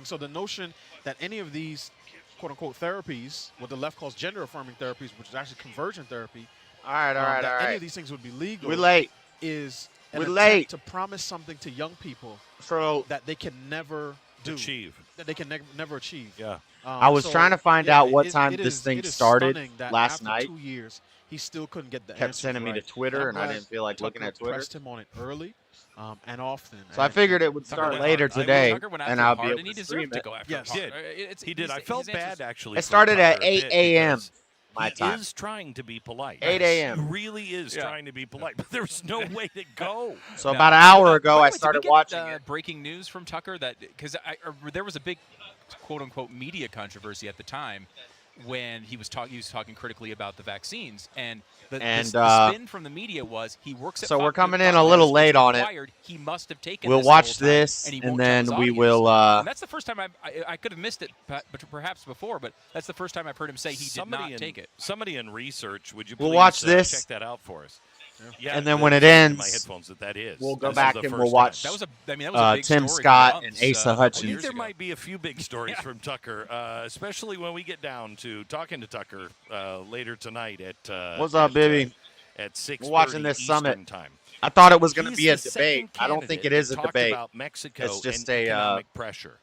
So the notion that any of these quote-unquote therapies, what the left calls gender-affirming therapies, which is actually conversion therapy, All right, all right, that all any right. of these things would be legal We're late. is an We're attempt late. to promise something to young people So that they can never do, Achieve. that they can never achieve. Yeah. I was So, trying to find yeah, out what it- time it this is- thing it is started stunning that last after night. 2 years, he still couldn't get the Kept answers sending me to right. Twitter, I'm and I glad didn't feel like looking Tucker at Twitter. pressed him on it early and often. So I and- figured it would Tucker start went later hard. today, Tucker went and after I'll hard, be able and he to stream deserved to it. go after Yes. hard. Did. He did. I felt bad, actually. It for started at Tucker a 8 bit a.m. because my he time. is trying to be polite. 8 He a.m. really is trying to be polite, but there's no way to go. So about an hour ago, By the I way, did we started get, watching it. breaking news from Tucker that because there was a big quote unquote media controversy at the time when he was talking critically about the vaccines, and the spin from the media was he works at So we're Fox coming News, in a little Fox late News on it. required, He must have taken. We'll this watch the whole time, this, and, he and won't tell then his we audience. will. And that's the first time I could have missed it, but perhaps before, but that's the first time I've heard him say he did not take it. Somebody in research, would you We'll please watch this. check that out for us? Yeah, And then when it's it in my ends, headphones that is. we'll go This is back the and first we'll watch That was a big Tim story for Scott months, and Asa a couple Hutchins. I think years there ago. might be a few big stories from Tucker, especially when we get down to talking to Tucker later tonight at What's up, baby? At 6:30 We're watching this Eastern summit. time. I thought it was going to He's be a the debate. second I don't think it candidate is a that talked debate. About Mexico It's just and a, economic pressure.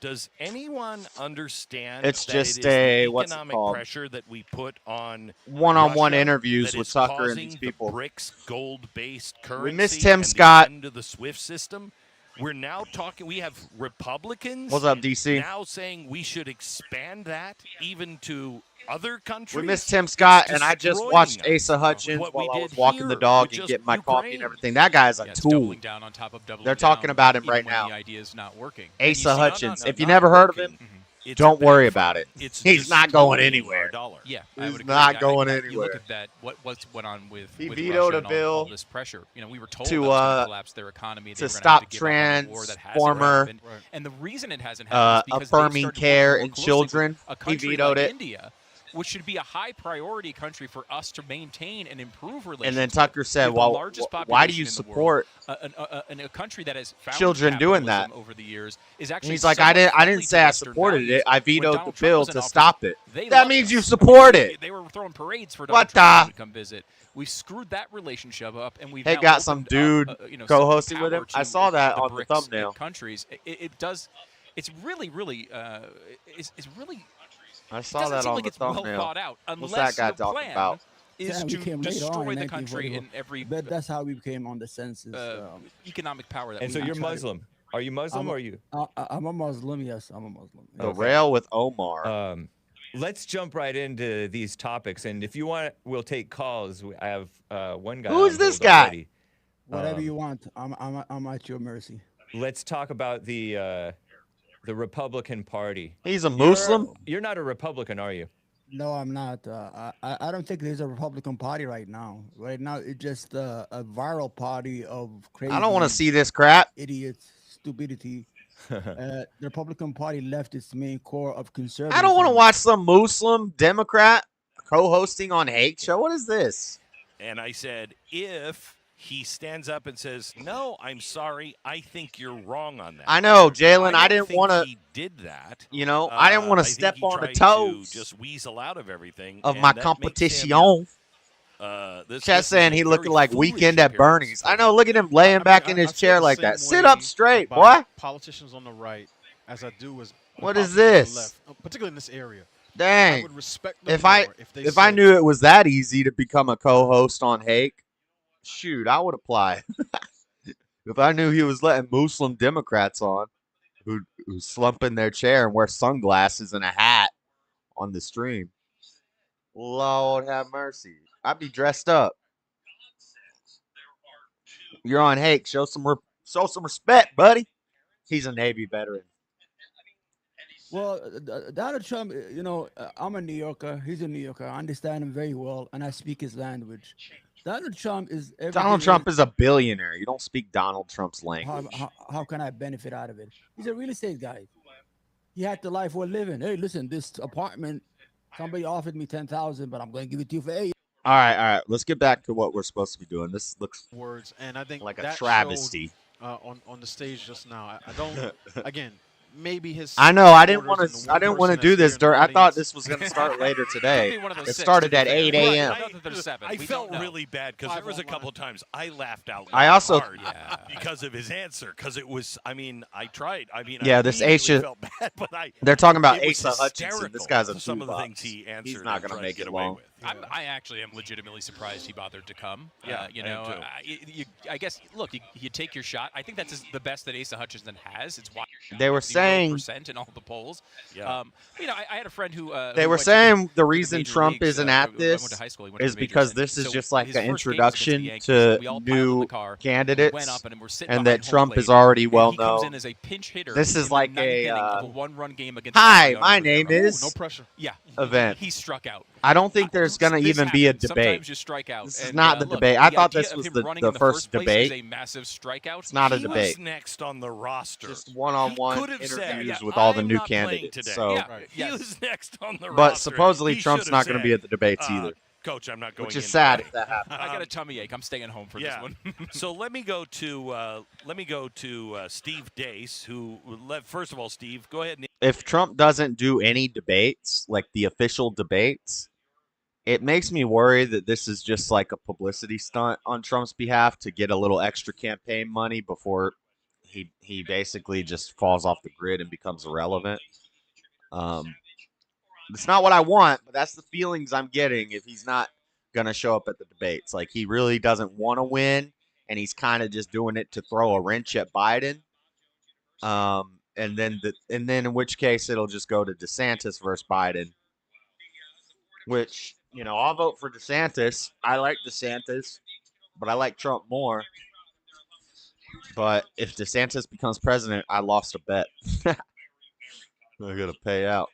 Does anyone understand It's that just it is a- the what's it economic called? pressure that we put on One-on-one Russia interviews that with is Tucker and causing these people. The BRICS gold-based currency missed Tim and Scott. the end of the SWIFT system. We're now talking. We have Republicans. What's up, DC? Now saying we should expand that even to other countries. We missed Tim Scott, It's and I just destroying watched us. Asa Hutchins What while we I was did walking the here dog with and just getting my coffee and Ukraine. everything. That guy's a Yeah, it's tool. doubling down on top of doubling They're talking down, about him even right when now. The idea is not working. And you Asa see- no, no, Hutchins. no, If you not never heard of working. him, It's don't a worry benefit. about it. It's He's not going destroying anywhere. our dollar. Yeah, He's I would agree. not I going You anywhere. look at that. What's went on with He with vetoed Russia a and bill all this pressure. We were told to, that was going to collapse their economy. They to were gonna stop have to give up on a war that hasn't transformer, happened. And the reason it hasn't happened is because they affirming started care working more in closely with children. A He country vetoed like it. India, which should be a high priority country for us to maintain and improve relations. And then with. Tucker We said, have the well, largest why do population you in the support world. A country that has found children doing that? capitalism over the years is actually. And he's like, somewhat I friendly didn't to say I Western supported values. it. I When vetoed Donald the Trump bill was in to office, stop it. they That loved means us. you support it. They were throwing parades for What Donald Trump the? to come visit. We screwed that relationship up, and we've Hey, now got some opened dude up, co-hosting with power him. I to saw that on the BRICS thumbnail. countries. It does. It's really, really. It's really. I It saw doesn't that seem on like the it's well thumbnail. thought out. What's Unless that guy the talking plan about? is we to came later on destroy in the country 1944. in every But that's how we became on the census. economic power that And we so have. you're Muslim. Are you Muslim I'm a- or are you? I'm a Muslim. Yes, I'm a Muslim. The Okay. rail with Omar. Let's jump right into these topics. And if you want, we'll take calls. I have one guy. Who is on this hold guy? already. Whatever you want. I'm at your mercy. Let's talk about the Republican Party. He's a Muslim? You're not a Republican, are you? No, I'm not. I don't think there's a Republican Party right now. Right now, it's just a viral party of crazy. I don't want to see this crap. idiots, stupidity. The Republican Party left its main core of conservatism. I don't want to watch some Muslim Democrat co-hosting on Hate Show. What is this? And I said, if he stands up and says, "No, I'm sorry. I think you're wrong on that." I know, Jalen. I don't didn't think want to, He did that. you know, I didn't want to think step he on the tried toes to just weasel out of everything of and my that makes competition. him, Chess this saying is he a looking very like foolish Weekend at appearance Bernie's. for I know. him. Look at him laying back I in mean, his I feel chair the like same that. Sit way up straight, about boy. Politicians on the right, as I do as What is politicians on the this? left, particularly in this area. I Dang. would respect them If I more if they if I said, knew it was that easy to become a co-host on Hake, shoot, I would apply. If I knew he was letting Muslim Democrats on, who slump in their chair and wear sunglasses and a hat on the stream, Lord have mercy, I'd be dressed up. You're on Hake. Show some respect, buddy. He's a Navy veteran. Well, Donald Trump, I'm a New Yorker. He's a New Yorker. I understand him very well, and I speak his language. Donald Trump is everything. Donald Trump is a billionaire. You don't speak Donald Trump's language. How can I benefit out of it? He's a real estate guy. He had the life we're living. Hey, listen, this apartment, somebody offered me $10,000, but I'm going to give it to you for $8. All right. Let's get back to what we're supposed to be doing. This looks words, and I think like a that travesty. showed, on the stage just now. I don't. Again, maybe his. I know. I didn't supporters want and to. the I one didn't want to person do that's this. here in the I thought audience. this was going to start later Could today. be one of those It six, started to be at fair. 8 a.m. I know that there's 7. I We felt don't know. really bad because there was a couple of times I laughed out loud I also- hard because of his answer. Because it was, I mean, I tried. I mean, Yeah, I this immediately Asa- felt bad, but They're talking about it was Asa Hutchinson. This hysterical, guy's a some of the toolbox. things he answered. He's not and going to tried make get it away long. with. I actually am legitimately surprised he bothered to come. Yeah, You I am know, too. I guess, look, you take your shot. I think that's the best that Asa Hutchinson has. It's why They were saying- 0% in all the polls. Yeah. You know, I had a friend who They who were went to saying the the reason major Trump leagues, isn't went at to this high school, he went to is the majors, because and this is so just like his an first game was against the introduction Yankees, to so we all piled in the new car, we candidates, went up and we're sitting and behind that home Trump plate, is already and well he comes in known. as a pinch hitter. This is in the like ninth inning a, of a one-run game against Hi, Mariano my Rivera. name is- No pressure. Yeah. event. He struck out. I don't think there's going to This even be a happens. debate. Sometimes you strike out. This is and, not the look, debate. I the thought idea this of was him the running in the first place debate. is a massive strikeout. It's not a He debate. was next on the roster. Just one-on-one could have said, interviews yeah, with all the I'm new not playing candidates. today. So, Yeah. Right. He was next on the roster. but supposedly He Trump's should not have going to be said, at the debates either, Coach, I'm not going which is in sad today." if that happens. I got a tummy ache. I'm staying home for this one. So let me go to Steve Dace, who first of all, Steve, go ahead and If Trump doesn't do any debates, like the official debates, it makes me worry that this is just like a publicity stunt on Trump's behalf to get a little extra campaign money before he basically just falls off the grid and becomes irrelevant. It's not what I want, but that's the feelings I'm getting if he's not going to show up at the debates. Like, he really doesn't want to win, and he's kind of just doing it to throw a wrench at Biden. And then in which case it'll just go to DeSantis versus Biden, which, you know, I'll vote for DeSantis. I like DeSantis, but I like Trump more. But if DeSantis becomes president, I lost a bet. I got to pay out.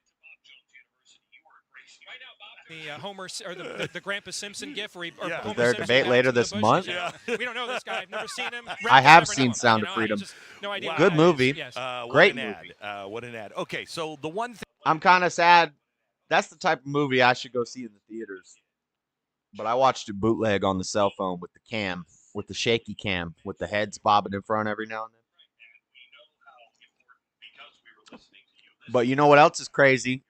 The Homer or the Grandpa Simpson gif where he or Yeah. Homer Is there a Simpson debate bouncing later in the this bushes, month? you know? We don't know this guy. I've never seen him. I have Never seen know. Sound You of know, I Freedom. just no idea. Wow. who Good that movie. is. Yes. what Great an movie. ad. What an ad. Okay, so the one thing. I'm kind of sad. That's the type of movie I should go see in the theaters. But I watched a bootleg on the cell phone with the cam, with the shaky cam, with the heads bobbing in front every now and then. But you know what else is crazy?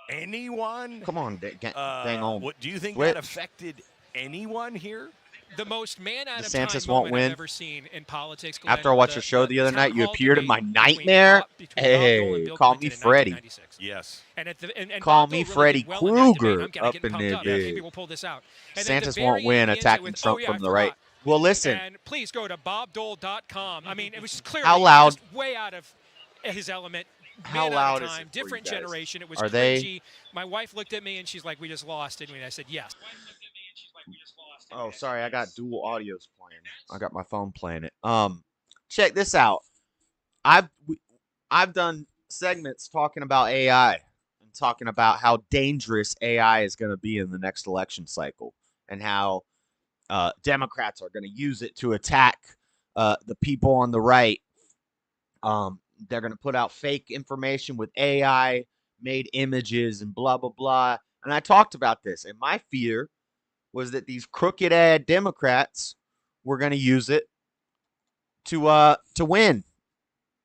Anyone? Come on, dang on. What do you think Switch. that affected anyone here? The most man out of DeSantis time won't moment win. I've ever seen in politics. After Glenn, I watched the- your show the other town night, you hall appeared in my debate nightmare. between Bob Dole and Hey, Bill call me Clinton in Freddie. 1996. Yes. And and Call Bob me Dole really Freddy did well in that debate. Krueger I'm getting up in pumped there, up. Yeah, maybe big. we'll pull this out. And then at the DeSantis won't very win end, he ends it attacking with, Trump "Oh, yeah, from I the right. forgot." Well, listen. And please go to bobdole.com. I mean, it was clearly How loud- just way out of his element. How Man out loud of is time, it for you different guys? generation. It was Are they- cringy. My wife looked at me and she's like, "We just lost, didn't we?" And I said, "Yes." Oh, sorry, I got dual audios playing. I got my phone playing it. Check this out. I've done segments talking about AI and talking about how dangerous AI is going to be in the next election cycle, and how Democrats are going to use it to attack the people on the right. They're going to put out fake information with AI made images and blah blah blah. And I talked about this, and my fear was that these crooked ad Democrats were going to use it to win,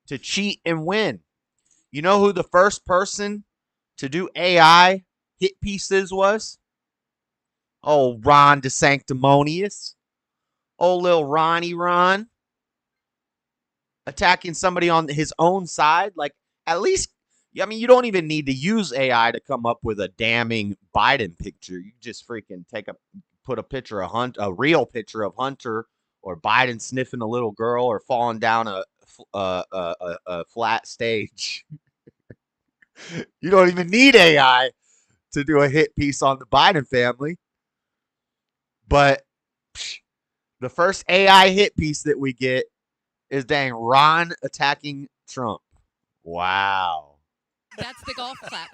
to cheat and win. You know who the first person to do AI hit pieces was? Oh, Ron DeSanctimonious. Oh, little Ron. Attacking somebody on his own side. Like, at least, I mean, you don't even need to use AI to come up with a damning Biden picture. You just freaking put a picture of a real picture of Hunter or Biden sniffing a little girl or falling down a flat stage. You don't even need AI to do a hit piece on the Biden family. But the first AI hit piece that we get is dang Ron attacking Trump. Wow. That's the golf clap.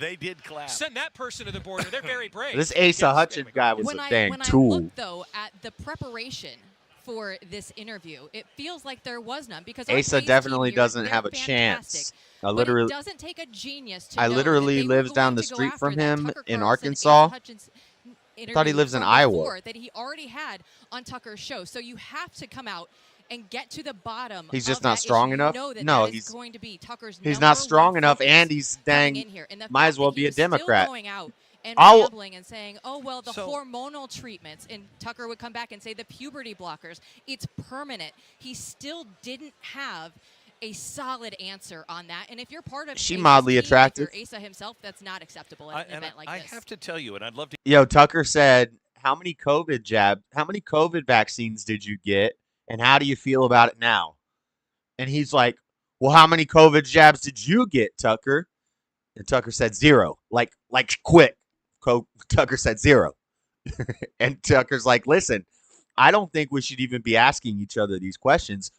They did clap. Send that person to the border. They're very brave. This Yes, Asa Hutchinson there we go. guy was when a I dang when tool. I look though at the preparation for this interview, it feels like there was none because our Asa Blaze definitely team here, doesn't they're have a fantastic. chance. But it doesn't take a genius to I know literally that they were lives down going the to go street after from that him Tucker in Carlson, Arkansas. Asa Hutchinson I thought he interview lives in from Iowa. before that he already had on Tucker's show. So you have to come out and get to the bottom. He's just of not that strong issue. enough? You know that No, that is he's going to be Tucker's he's number not strong one enough, focus and he's coming dang in here. And the might fact as well that be he a is still Democrat. going out and I'll- rambling and saying, "Oh well, the hormonal treatments," and Tucker would come back and say the puberty blockers. It's permanent. He still didn't have a solid answer on that. And if you're part of She Asa's mildly team, attractive. If you're Asa himself, that's not acceptable at an event like I this. have to tell you, and I'd love to. Yo, Tucker said, how many COVID vaccines did you get, and how do you feel about it now? And he's like, well, how many COVID jabs did you get, Tucker? And Tucker said 0. Like quick. Tucker said 0. And Tucker's like, listen, I don't think we should even be asking each other these questions.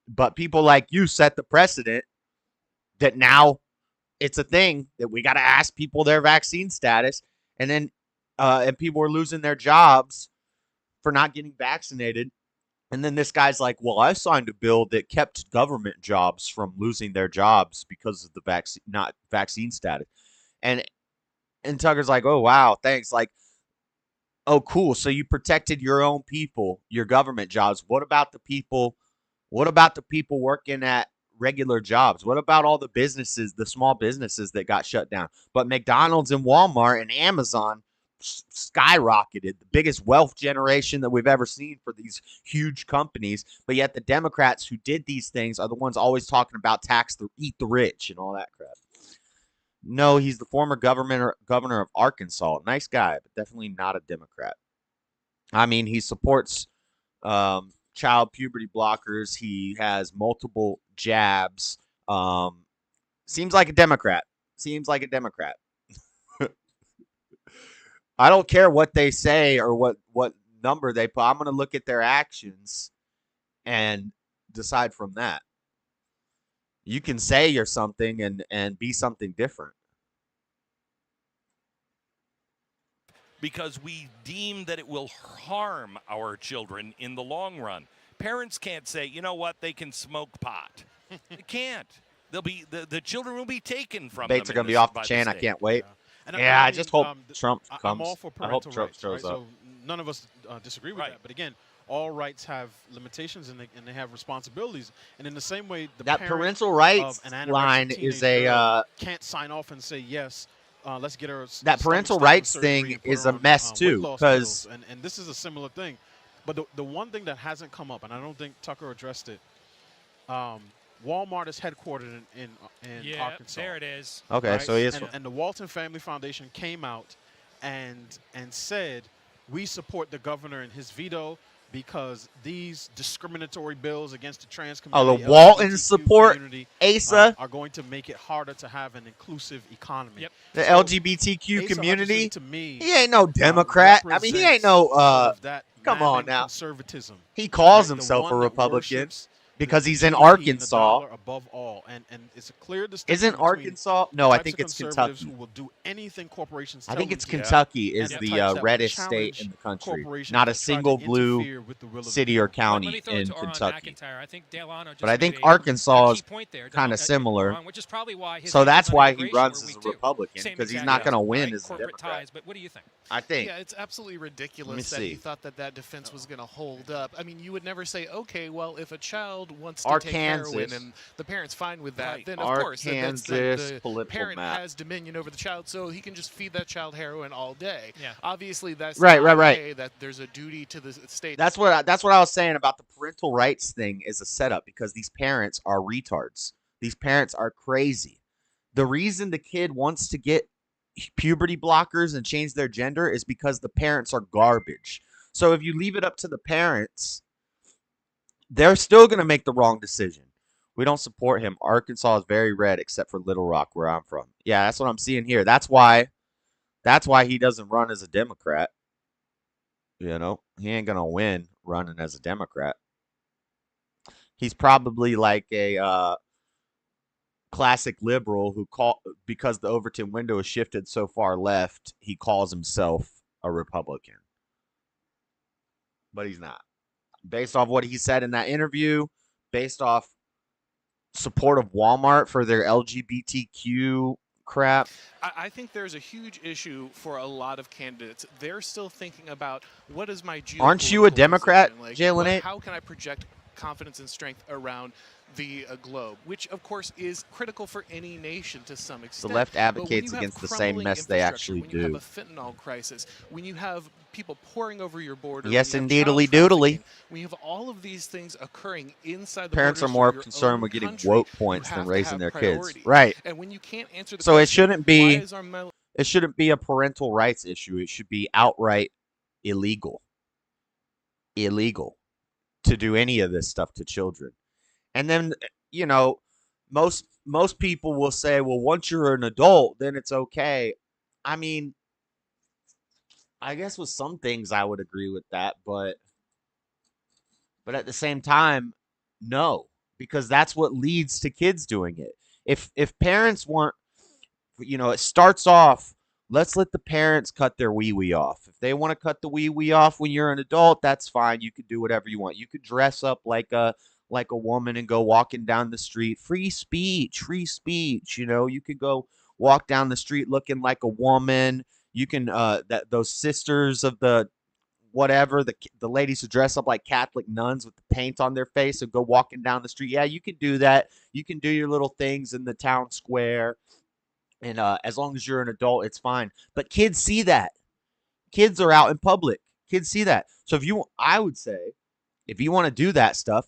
But people like you set the precedent that now it's a thing that we got to ask people their vaccine status. And then and people are losing their jobs for not getting vaccinated. And then this guy's like, well, I signed a bill that kept government jobs from losing their jobs because of the vaccine status. And Tucker's like, oh, wow, thanks. Like, oh, cool. So you protected your own people, your government jobs. What about the people working at regular jobs? What about all the businesses, the small businesses that got shut down? But McDonald's and Walmart and Amazon skyrocketed, the biggest wealth generation that we've ever seen for these huge companies. But yet the Democrats who did these things are the ones always talking about eat the rich and all that crap. No, he's the former governor of Arkansas. Nice guy, but definitely not a Democrat. I mean, he supports child puberty blockers. He has multiple jabs. Seems like a Democrat. I don't care what they say or what number they put. I'm going to look at their actions and decide from that. You can say you're something and be something different. Because we deem that it will harm our children in the long run. Parents can't say, you know what, they can smoke pot. They can't. They'll be the children will be taken from them. Debates are going to be off the chain. I can't wait. Yeah, I just hope Trump comes. I'm all for parental rights, shows right? up. So none of us disagree with that. But again, all rights have limitations and they have responsibilities. And in the same way, that parental rights line is can't sign off and say yes. Let's get her. That parental rights thing is a mess too, because and this is a similar thing. But the one thing that hasn't come up, and I don't think Tucker addressed it. Walmart is headquartered in Arkansas. There it is. Okay, right? so he is. And the Walton Family Foundation came out and said, we support the governor and his veto because these discriminatory bills against the trans community, the Waltons support Asa, are going to make it harder to have an inclusive economy. Yep. The So LGBTQ Asa community. Hutchinson, to me, He ain't no Democrat. I mean, he ain't no. Come on now. Conservatism. He calls Right? himself a The one that Republican worships because the he's in GDP and the Arkansas. dollar above all, and it's a clear distinction. Isn't between Arkansas? No, I types think of it's conservatives Kentucky. who will do anything corporations I tell think them it's to. Kentucky is and the types that will reddest state challenge in the country. corporations Not a that try to single blue interfere with the will of the city or people. Let me county throw it in to Aaron Kentucky. McIntyre. I think Delano just But I think made Arkansas a is key point there. kind of Don't get me similar. wrong, which is probably why his So that's answers on why he immigration runs were as a weak, too. Republican Same because he's exact not going to reason, win right? as a Corporate Democrat. ties, but what do you think? I think. Yeah, it's absolutely ridiculous Let me that he see. thought that defense was going to hold up. I mean, you would never say, okay, well, if a child wants to take Arkansas. heroin and the parent's fine with that, Right. then of course Arkansas the political parent map. has dominion over the child, so he can just feed that child heroin all day. Yeah. Obviously, that's Right, not right. okay, that there's a duty to the state. That's what I was saying about the parental rights thing is a setup because these parents are retards. These parents are crazy. The reason the kid wants to get puberty blockers and change their gender is because the parents are garbage. So if you leave it up to the parents, they're still going to make the wrong decision. We don't support him. Arkansas is very red except for Little Rock where I'm from. Yeah, that's what I'm seeing here. That's why he doesn't run as a Democrat. You know, he ain't going to win running as a Democrat. He's probably like a classic liberal who because the Overton window is shifted so far left, he calls himself a Republican. But he's not. Based off what he said in that interview, based off support of Walmart for their LGBTQ crap. I think there's a huge issue for a lot of candidates. They're still thinking about what is my geopolitical Aren't you a Democrat, position? Like, Jalen? how can I project confidence and strength around the globe, which of course is critical for any nation to some extent. The left But when advocates you have against the same crumbling mess they infrastructure, actually when you have do. a fentanyl crisis, when you have people pouring over your border, Yes, when you have indeedly child doodly. trafficking, when you have all of these things occurring inside the Parents are borders more of your concerned own with getting country, woke you points than have to raising have their kids. priorities. Right. And when you can't answer the So it question, shouldn't why be is our it shouldn't be a parental rights issue. It should be outright illegal. Illegal to do any of this stuff to children. And then, you know, most people will say, well, once you're an adult, then it's okay. I mean, I guess with some things I would agree with that, but at the same time, no, because that's what leads to kids doing it. If parents weren't, you know, it starts off, let's let the parents cut their wee-wee off. If they want to cut the wee-wee off when you're an adult, that's fine. You could do whatever you want. You could dress up like a woman and go walking down the street. Free speech, free speech. You know, you could go walk down the street looking like a woman. You can those sisters of the whatever, the ladies who dress up like Catholic nuns with the paint on their face and go walking down the street. Yeah, you can do that. You can do your little things in the town square. And as long as you're an adult, it's fine. But kids see that. Kids are out in public. Kids see that. So I would say, if you want to do that stuff,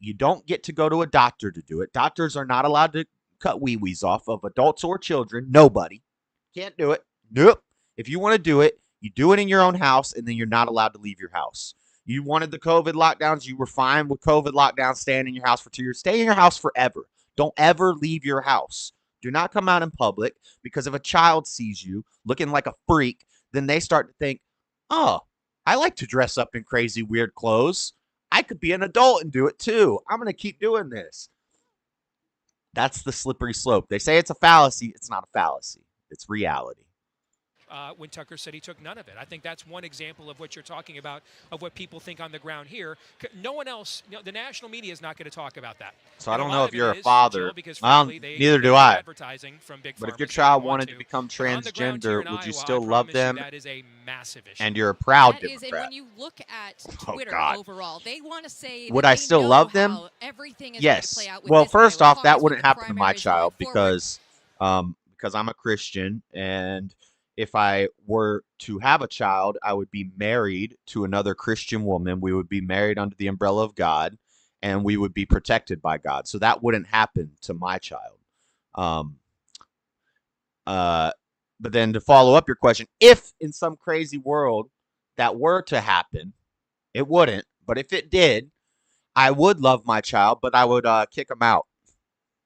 you don't get to go to a doctor to do it. Doctors are not allowed to cut wee-wees off of adults or children. Nobody. Can't do it. Nope. If you want to do it, you do it in your own house, and then you're not allowed to leave your house. You wanted the COVID lockdowns. You were fine with COVID lockdowns, staying in your house for 2 years. Stay in your house forever. Don't ever leave your house. Do not come out in public, because if a child sees you looking like a freak, then they start to think, oh, I like to dress up in crazy, weird clothes. I could be an adult and do it too. I'm going to keep doing this. That's the slippery slope. They say it's a fallacy. It's not a fallacy. It's reality. When Tucker said he took none of it. I think that's one example of what you're talking about, of what people think on the ground here. No one else, the national media is not going to talk about that. So I And don't lot know of if it you're a is, father. Jill, because frankly, Neither they do get I. advertising from big But if pharma, your so they child want wanted to. to become But on the ground here transgender, in would you Iowa, still I love promise them? you that is a massive issue. And you're a proud That is, and Democrat. when you look at Oh, Twitter God. overall, they want to say Would that I they still know love them? how everything is Yes. going to play out with Well, this first Iowa off, that caucus, wouldn't with the happen to my primaries going child forward. because I'm a Christian, and if I were to have a child, I would be married to another Christian woman. We would be married under the umbrella of God, and we would be protected by God. So that wouldn't happen to my child. But then to follow up your question, if in some crazy world that were to happen, it wouldn't. But if it did, I would love my child, but I would kick them out.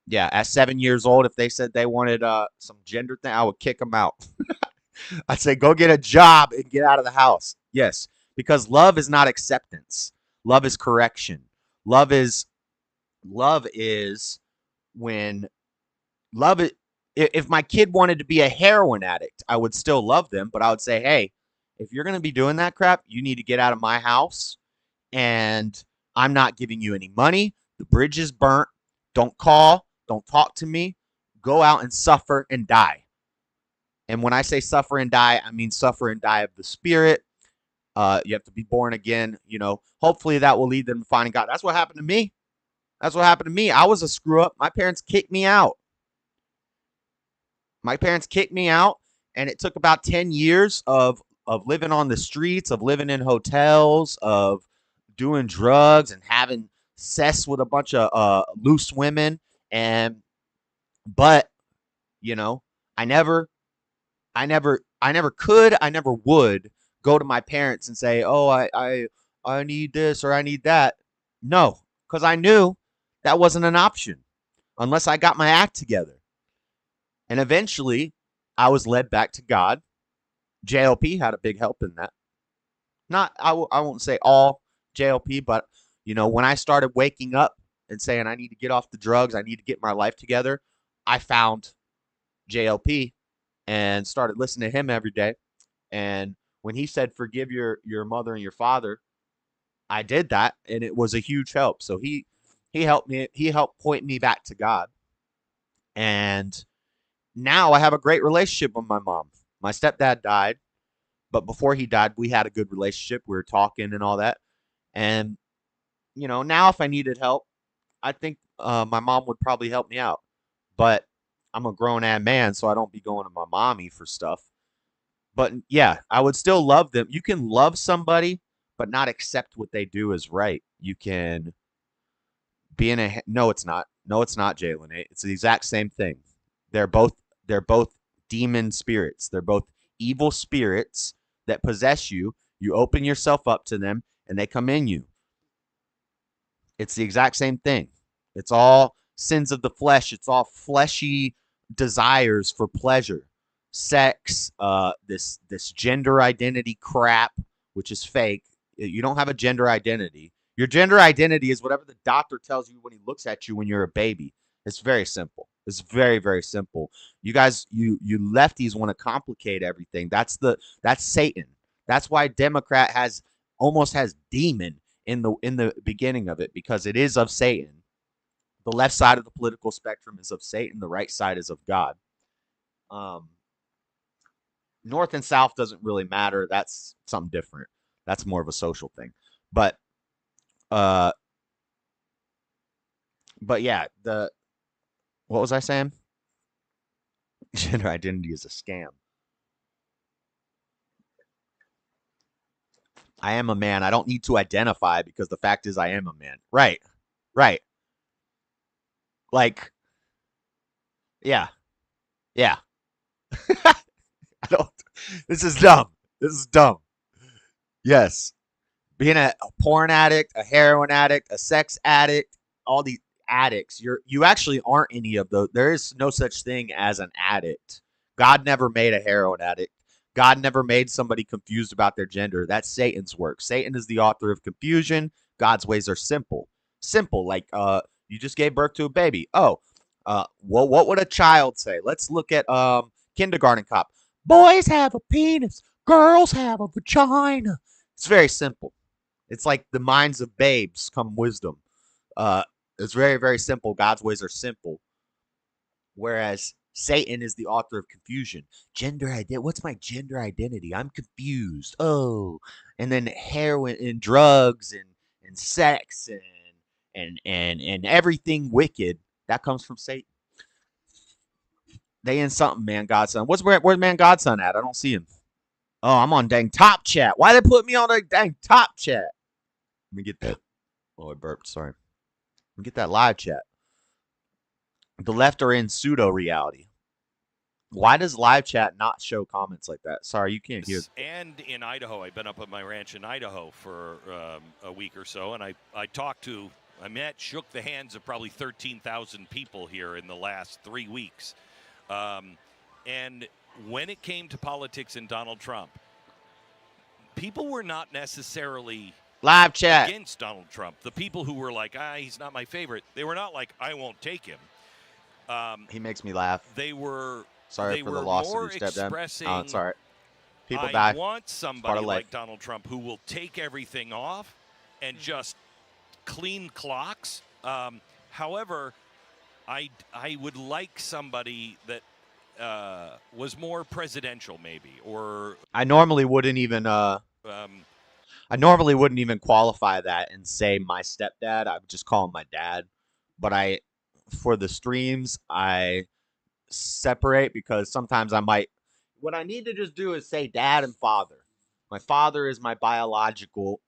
Yeah, at 7 years old, if they said they wanted some gender thing, I would kick them out. I'd say, go get a job and get out of the house. Yes, because love is not acceptance. Love is correction. Love is when love it. If my kid wanted to be a heroin addict, I would still love them, but I would say, hey, if you're going to be doing that crap, you need to get out of my house, and I'm not giving you any money. The bridge is burnt. Don't call. Don't talk to me. Go out and suffer and die. And when I say suffer and die, I mean suffer and die of the spirit. You have to be born again. You know, hopefully that will lead them to finding God. That's what happened to me. That's what happened to me. I was a screw up. My parents kicked me out. And it took about 10 years of living on the streets, of living in hotels, of doing drugs and having sex with a bunch of loose women. But you know, I never would go to my parents and say, oh, I need this or I need that. No, because I knew that wasn't an option unless I got my act together. And eventually, I was led back to God. JLP had a big help in that. I won't say all JLP, but you know, when I started waking up and saying I need to get off the drugs, I need to get my life together, I found JLP and started listening to him every day. And when he said, forgive your mother and your father, I did that, and it was a huge help. So he helped me. He helped point me back to God. And now I have a great relationship with my mom. My stepdad died, but before he died, we had a good relationship. We were talking and all that. And now if I needed help, I think my mom would probably help me out. But I'm a grown-ass man, so I don't be going to my mommy for stuff. But yeah, I would still love them. You can love somebody, but not accept what they do as right. You can be in a no, it's not. No, it's not, Jalen. It's the exact same thing. They're both demon spirits. They're both evil spirits that possess you. You open yourself up to them, and they come in you. It's the exact same thing. It's all sins of the flesh. It's all fleshy desires for pleasure, sex, this gender identity crap, which is fake. You don't have a gender identity. Your gender identity is whatever the doctor tells you when he looks at you when you're a baby. It's very simple. It's very, very simple. You guys, you lefties want to complicate everything. That's Satan. That's why Democrat almost has demon in the beginning of it, because it is of Satan. The left side of the political spectrum is of Satan. The right side is of God. North and South doesn't really matter. That's something different. That's more of a social thing. But yeah, what was I saying? Gender identity is a scam. I am a man. I don't need to identify because the fact is I am a man. Right. Like, yeah. I don't. This is dumb. Yes. Being a porn addict, a heroin addict, a sex addict, all these addicts, you actually aren't any of those. There is no such thing as an addict. God never made a heroin addict. God never made somebody confused about their gender. That's Satan's work. Satan is the author of confusion. God's ways are simple. Simple, like you just gave birth to a baby. Well, what would a child say? Let's look at Kindergarten Cop. Boys have a penis. Girls have a vagina. It's very simple. It's like the minds of babes come wisdom. It's very, very simple. God's ways are simple. Whereas Satan is the author of confusion. Gender identity. What's my gender identity? I'm confused. Oh, and then heroin and drugs and sex and everything wicked that comes from Satan. They in something, man, Godson. Where's man Godson at? I don't see him. Oh, I'm on dang top chat. Why they put me on the dang top chat? Let me get that. Oh, I burped. Sorry. Let me get that live chat. The left are in pseudo reality. Why does live chat not show comments like that? Sorry, you can't hear. And in Idaho, I've been up at my ranch in Idaho for a week or so, and I shook the hands of probably 13,000 people here in the last 3 weeks. And when it came to politics and Donald Trump, people were not necessarily live chat against Donald Trump. The people who were like, he's not my favorite, they were not like, I won't take him. He makes me laugh. They were sorry for the loss of your stepdad. Oh, it's all right. People I die. want somebody like Donald Trump who will take everything off and just clean clocks. However, I would like somebody that was more presidential, maybe, or I normally wouldn't even qualify that and say my stepdad. I would just call him my dad. But for the streams, I separate because sometimes I might. What I need to just do is say dad and father. My father is my biological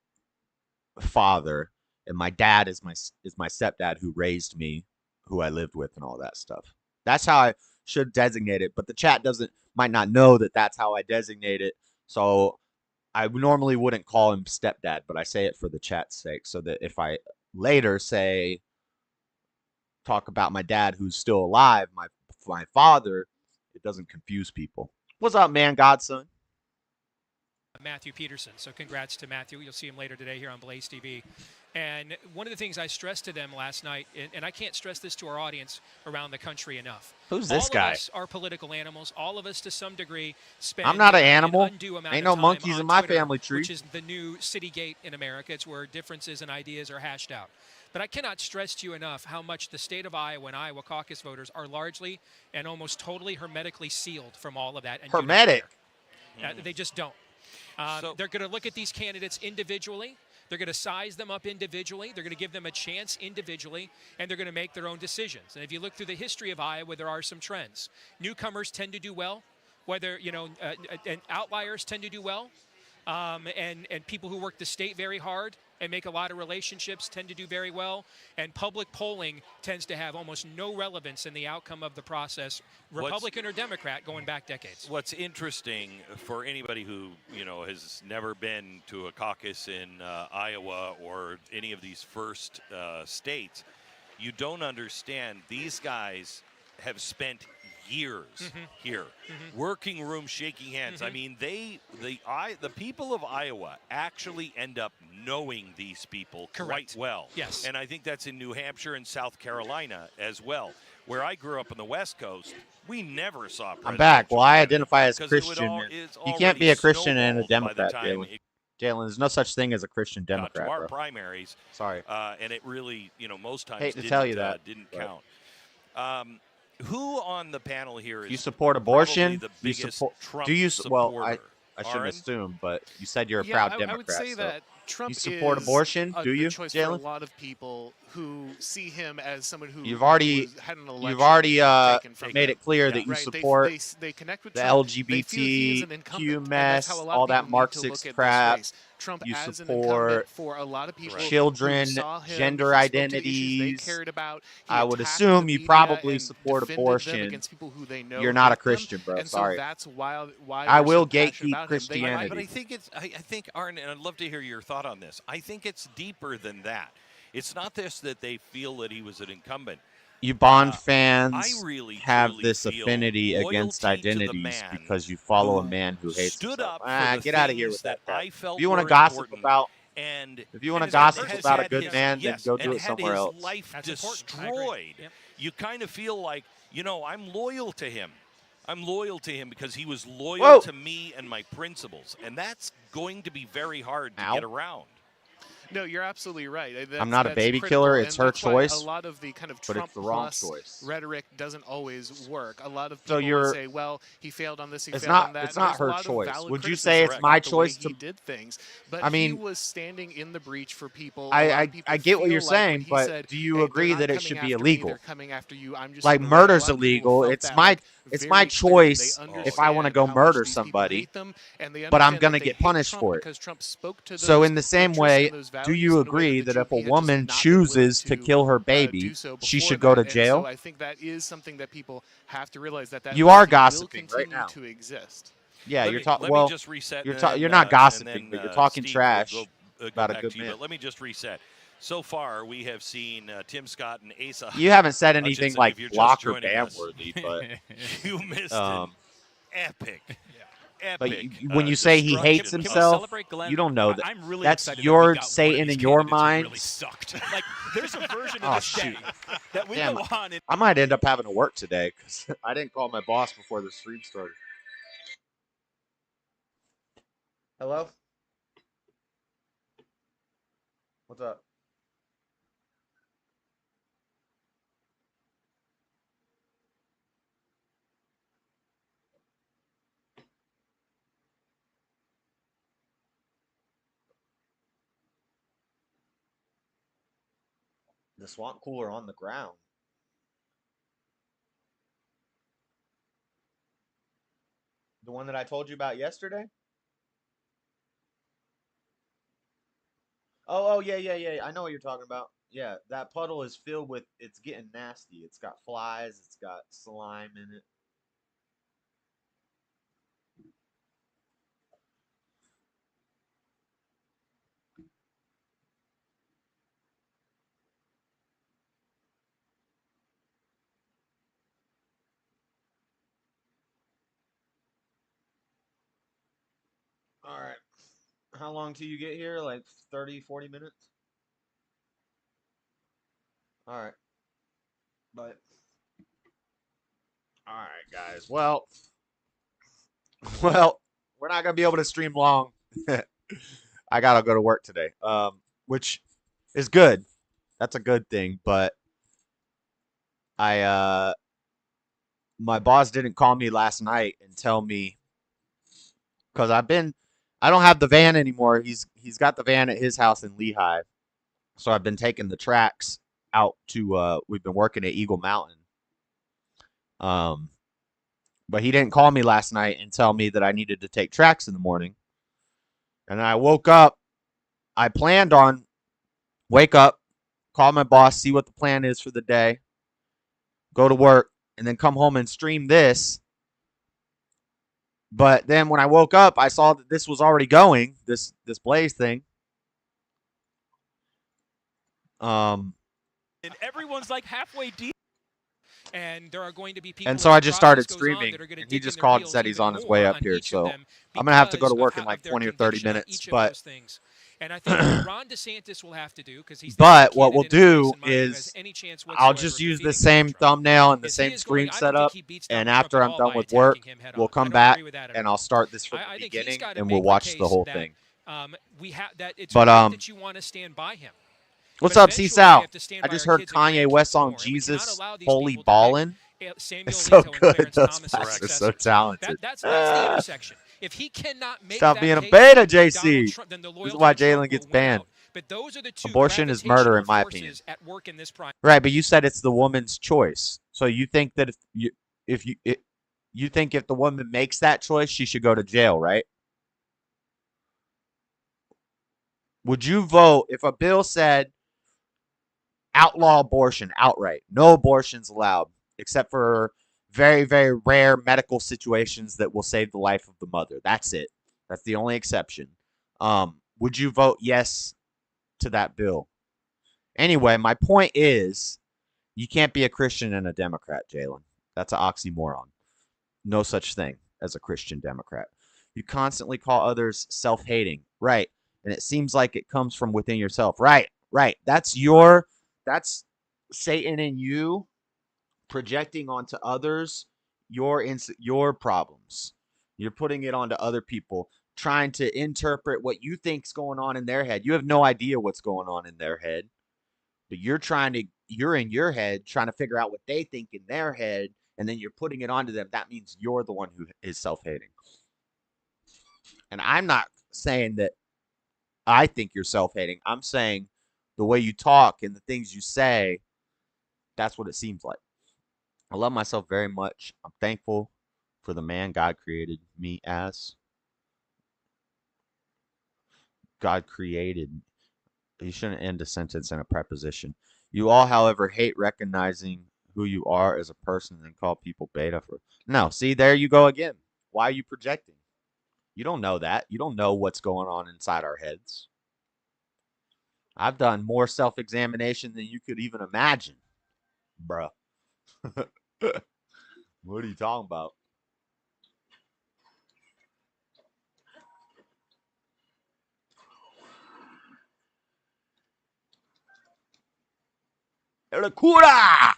father, and my dad is my stepdad who raised me, who I lived with, and all that stuff. That's how I should designate it, but the chat might not know that that's how I designate it. So I normally wouldn't call him stepdad, but I say it for the chat's sake, so that if I later talk about my dad who's still alive, my father, it doesn't confuse people. What's up, man, Godson? Matthew Peterson. So congrats to Matthew. You'll see him later today here on Blaze TV. And one of the things I stressed to them last night, and I can't stress this to our audience around the country enough. Who's this guy? All of us are political animals. All of us, to some degree, spend I'm not an animal. An undue amount Ain't of no time monkeys on in my Twitter, family tree. which is the new city gate in America. It's where differences and ideas are hashed out. But I cannot stress to you enough how much the state of Iowa and Iowa caucus voters are largely and almost totally hermetically sealed from all of that. And hermetic? They just don't. They're going to look at these candidates individually. They're going to size them up individually. They're going to give them a chance individually, and they're going to make their own decisions. And if you look through the history of Iowa, there are some trends. Newcomers tend to do well, whether, and outliers tend to do well. And people who work the state very hard and make a lot of relationships tend to do very well. And public polling tends to have almost no relevance in the outcome of the process, Republican or Democrat, going back decades. What's interesting for anybody who, has never been to a caucus in Iowa or any of these first states, you don't understand these guys have spent years here, working room, shaking hands. I mean, the people of Iowa actually end up knowing these people quite well. Yes. And I think that's in New Hampshire and South Carolina as well. Where I grew up on the West Coast, we never saw. I'm back. Well, I identify as Christian. You can't be a Christian and a snowballed by the Democrat, time Jalen. Jalen, there's no such thing as a Christian got Democrat, to our bro. primaries. Sorry. And it really, most times Hate to tell you that, didn't but- count. Who on the panel here is You support abortion? probably the You biggest support? Trump Do you? Well, supporter? I shouldn't Aaron? assume, but you said you're a Yeah, proud I Democrat. would say so. that Trump You support is abortion? Do the you, choice for Jalen? a lot of people who see him as someone who You've already had an election You've already taken from made him. it clear that you Right, support they connect with the Trump. They feel he is an LGBTQ incumbent, and mess, that's how a lot all of that people need to Marxist look at this crap. race. Trump You as an support incumbent for a lot of people children, who saw him, gender he spoke to the issues identities. they cared about. He I would attacked assume the you media probably and support defended them abortion. against people who they know You're not a hate them. Christian, bro. And Sorry. so that's why I we're will so passionate gatekeep about him. They- Christianity. But I think I think, Arn, and I'd love to hear your thought on this. I think it's deeper than that. It's not this that they feel that he was an incumbent. You Bond I fans really, have truly this feel affinity against loyalty to the identities man because you follow a who man who hates stood himself. up for the Get out of here things with that. I felt If you want to were gossip important. about, And if you want to and gossip has about a had good his- man, then yes, go do and it had somewhere his else. life That's important. I agree. destroyed. Yep. You kind of feel like, I'm loyal to him. I'm loyal to him because he was loyal Whoa. to me and my principles, and that's going to be very hard to Ow. get around. No, you're absolutely right. I'm not a That's baby critical, killer. and It's her that's why choice, A lot of the kind of but Trump it's the wrong plus choice. rhetoric doesn't always work. A lot of So people you're- will say, "Well, he failed on this. He It's failed not- on that." it's And not there's a her lot of choice. valid Would you criticism say it's about my the choice way to- He did things, but I mean- he was standing in the breach for people. A lot I of people get what feel you're like when saying, he but said, do you "Hey, agree they're not that it coming should be after me, illegal? they're coming after you. I'm just Like in the right." A murder's lot of people illegal. felt It's that, my like, it's very my clearly. They choice if I understand want to go how much murder these people somebody, hate them, and they but I'm understand gonna that they get hate punished Trump for it. because Trump spoke to So those in the same interests way, and those do values you in a way agree that that the if a GOP had just woman not been willing chooses to kill her baby, do so she before should go to that. And jail? so I think that is something that people have to realize that You are loyalty will gossiping right continue now. to exist. Yeah, Let you're me- talking. let me Well, just reset. you're and you're then, not gossiping, and but then, you're talking Steve, trash we'll go about a back good to you, man. But let me just reset. So far, we have seen Tim Scott and Asa. You haven't said anything Hutchinson, like if you're just block or joining ban us. worthy, but You missed um, an epic. but Epic, when you say he hates destruction of- himself, celebrate Glenn? you don't know that. I'm really That's excited that your we got one of Satan these in your candidates who really mind. sucked. Like, there's a version Oh, of this shoot. day that we Damn. go on and I might end up having to work today because I didn't call my boss before the stream started. Hello? What's up? The swamp cooler on the ground. The one that I told you about yesterday? Oh, yeah. I know what you're talking about. Yeah, that puddle is filled with, it's getting nasty. It's got flies, it's got slime in it. All right. How long till you get here? Like 30, 40 minutes? All right. But all right, guys. Well, we're not going to be able to stream long. I got to go to work today. Which is good. That's a good thing, but my boss didn't call me last night and tell me, cuz I've been I don't have the van anymore. He's got the van at his house in Lehigh. So I've been taking the tracks out to we've been working at Eagle Mountain. But he didn't call me last night and tell me that I needed to take tracks in the morning. And I woke up. I planned on wake up, call my boss, see what the plan is for the day, go to work, and then come home and stream this. But then when I woke up, I saw that this was already going, this Blaz thing. And everyone's like halfway deep. And there are going to be people. And so I just started streaming. And he just called and said he's on his way up here. So I'm going to have to go to work in like 20 or 30 minutes. But and I think what Ron DeSantis will have to do, because he's. But what we'll do is I'll just use the same thumbnail and the same screen setup. And after I'm done with work, we'll come back and I'll start this from the beginning and we'll watch the whole thing. We have that. It's but that you want to stand by him. What's up, C-Sal? I just heard Kanye West song Jesus Holy Ballin'. It's so good. Those guys are so talented. That's the intersection. If he cannot make Stop that being a case beta, for JC. Trump, then the This is why loyalty to Trump Jalen gets will win banned. out. But those are the two Abortion is murder, in my gravitational opinion. forces at work in this prime. Right, but you said it's the woman's choice. So you think that you think if the woman makes that choice, she should go to jail, right? Would you vote if a bill said outlaw abortion outright? No abortions allowed, except for very, very rare medical situations that will save the life of the mother. That's it. That's the only exception. Would you vote yes to that bill? Anyway, my point is, you can't be a Christian and a Democrat, Jalen. That's an oxymoron. No such thing as a Christian Democrat. You constantly call others self-hating. Right. And it seems like it comes from within yourself. Right. That's Satan in you projecting onto others your problems. You're putting it onto other people, trying to interpret what you think's going on in their head. You have no idea what's going on in their head, but you're in your head trying to figure out what they think in their head, and then you're putting it onto them. That means you're the one who is self-hating. And I'm not saying that I think you're self-hating. I'm saying the way you talk and the things you say, that's what it seems like. I love myself very much. I'm thankful for the man God created me as. God created. You shouldn't end a sentence in a preposition. You all, however, hate recognizing who you are as a person and call people beta for. No, see, there you go again. Why are you projecting? You don't know that. You don't know what's going on inside our heads. I've done more self-examination than you could even imagine, bruh. What are you talking about? Elakura!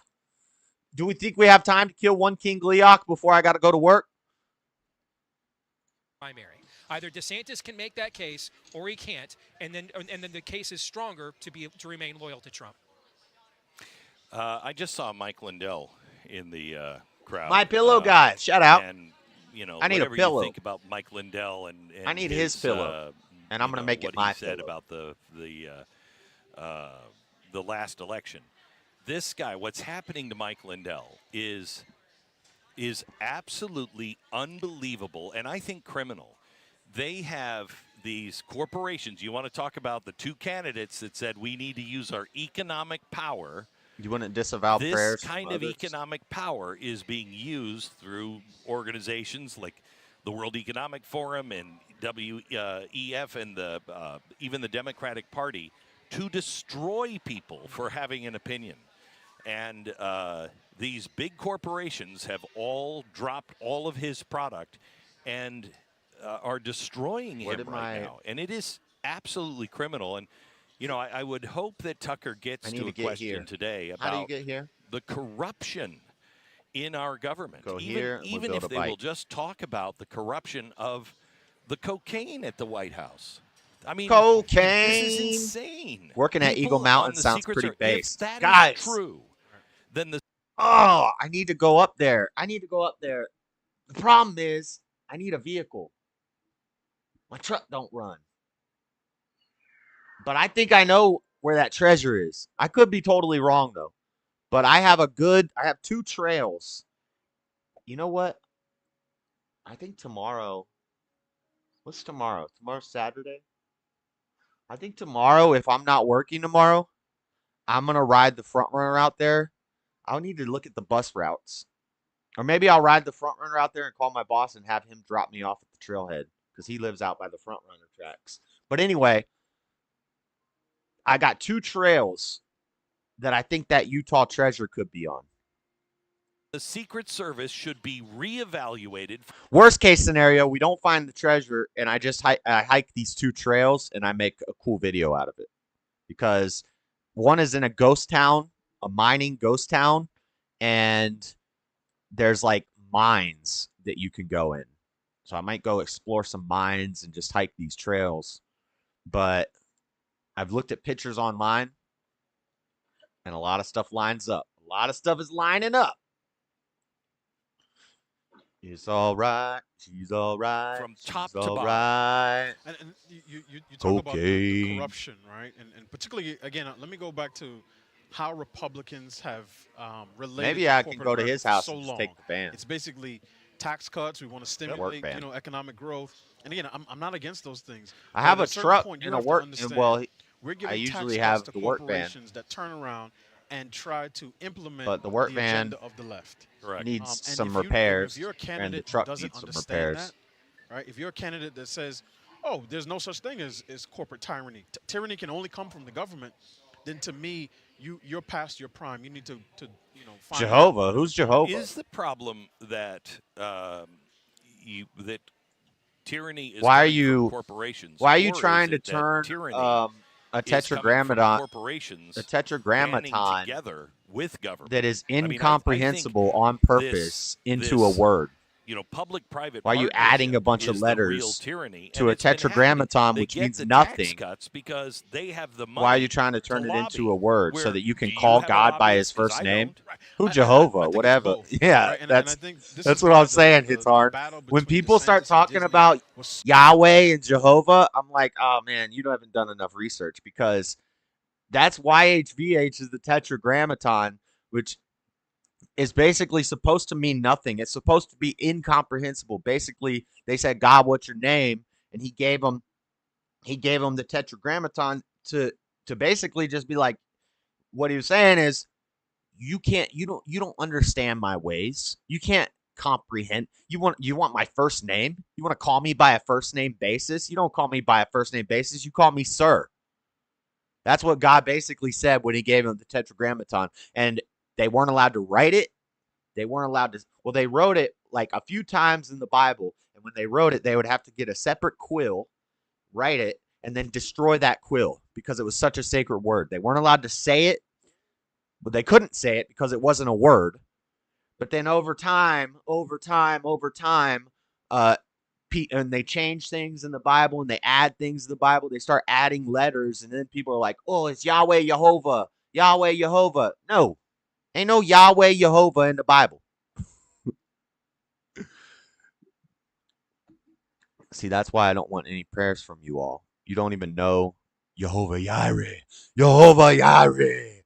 Do we think we have time to kill one King Gliok before I got to go to work? Primary. Either DeSantis can make that case, or he can't, and then the case is stronger to remain loyal to Trump. I just saw Mike Lindell in the crowd. My pillow guy, shout out. And I need a pillow. You think about Mike Lindell and I need his pillow, and I'm going to make it my what he said pillow. about the last election. This guy, what's happening to Mike Lindell is absolutely unbelievable, and I think criminal. They have these corporations. You want to talk about the two candidates that said we need to use our economic power. You wouldn't disavow prayers. This kind of economic power is being used through organizations like the World Economic Forum and WEF and even the Democratic Party to destroy people for having an opinion. And these big corporations have all dropped all of his product and are destroying him right now. And it is absolutely criminal. And, I would hope that Tucker gets to a question today about the corruption in our government. Even if they will just talk about the corruption of the cocaine at the White House. I mean, cocaine. This is insane. Working at Eagle Mountain sounds pretty based. If that Guys, is true, then I need to go up there. The problem is, I need a vehicle. My truck don't run. But I think I know where that treasure is. I could be totally wrong, though. But I have 2 trails. You know what? I think tomorrow. What's tomorrow? Tomorrow's Saturday? I think tomorrow, if I'm not working tomorrow, I'm going to ride the front runner out there. I'll need to look at the bus routes. Or maybe I'll ride the front runner out there and call my boss and have him drop me off at the trailhead because he lives out by the front runner tracks. But anyway, I got 2 trails that I think that Utah treasure could be on. The Secret Service should be reevaluated. Worst case scenario, we don't find the treasure, and I just I hike these 2 trails, and I make a cool video out of it. Because one is in a ghost town, a mining ghost town, and there's like mines that you can go in. So I might go explore some mines and just hike these trails. But I've looked at pictures online, and a lot of stuff lines up. A lot of stuff is lining up. It's all right. She's all right. From top She's to all bottom. right. And you talk about the corruption, right? And particularly, again, let me go back to how Republicans have related. Maybe to I can corporate go to America his for house so and just long. take the ban. It's basically tax cuts. We want to stimulate, economic growth. And again, I'm not against those things. I have But a at certain truck point, you and a have to work. understand, Well, we're giving I usually tax have cuts to the work van, corporations that turn around and try to implement but the work van agenda of the left. Correct. needs And some if you- repairs, if you're a and the candidate truck who doesn't needs some understand repairs. that, right? If you're a candidate that says, "Oh, there's no such thing as corporate tyranny. Tyranny can only come from the government," then to me, you're past your prime. You need to find Jehovah, who's Jehovah? Is the problem that that tyranny is Why are coming you- from corporations? Why are you or trying is to it that turn tyranny a is coming from tetragrammaton, corporations a banding tetragrammaton together with government? that is I mean, I think incomprehensible on purpose into a this, word? Public-private. Why are you adding a bunch of is the real letters tyranny, to and a it's been happening. tetragrammaton, They which get means the nothing? Tax cuts because they have the money. Why are you trying to turn it lobby. into a word so Where- that you can do call have a God by his lobbyist? 'Cause first I name? don't. Who I Jehovah, think it's whatever. both, Yeah, right? And that's I think this that's is what why I'm saying, the Hitzhard. battle When between people start DeSantis and talking Disney about was Yahweh and Jehovah, I'm like, oh man, you haven't done enough research, because that's YHVH is the tetragrammaton, which is basically supposed to mean nothing. It's supposed to be incomprehensible. Basically, they said, God, what's your name? And he gave them the tetragrammaton to basically just be like, what he was saying is, you don't understand my ways. You can't comprehend. You want my first name? You want to call me by a first name basis? You don't call me by a first name basis. You call me sir. That's what God basically said when he gave him the tetragrammaton. And they weren't allowed to write it. They weren't allowed to. Well, they wrote it like a few times in the Bible. And when they wrote it, they would have to get a separate quill, write it, and then destroy that quill because it was such a sacred word. They weren't allowed to say it, but they couldn't say it because it wasn't a word. But then over time, and they change things in the Bible and they add things in the Bible. They start adding letters, and then people are like, oh, it's Yahweh Jehovah. Yahweh Jehovah. No, ain't no Yahweh Jehovah in the Bible. See, that's why I don't want any prayers from you all. You don't even know Jehovah Jireh. Jehovah Jireh.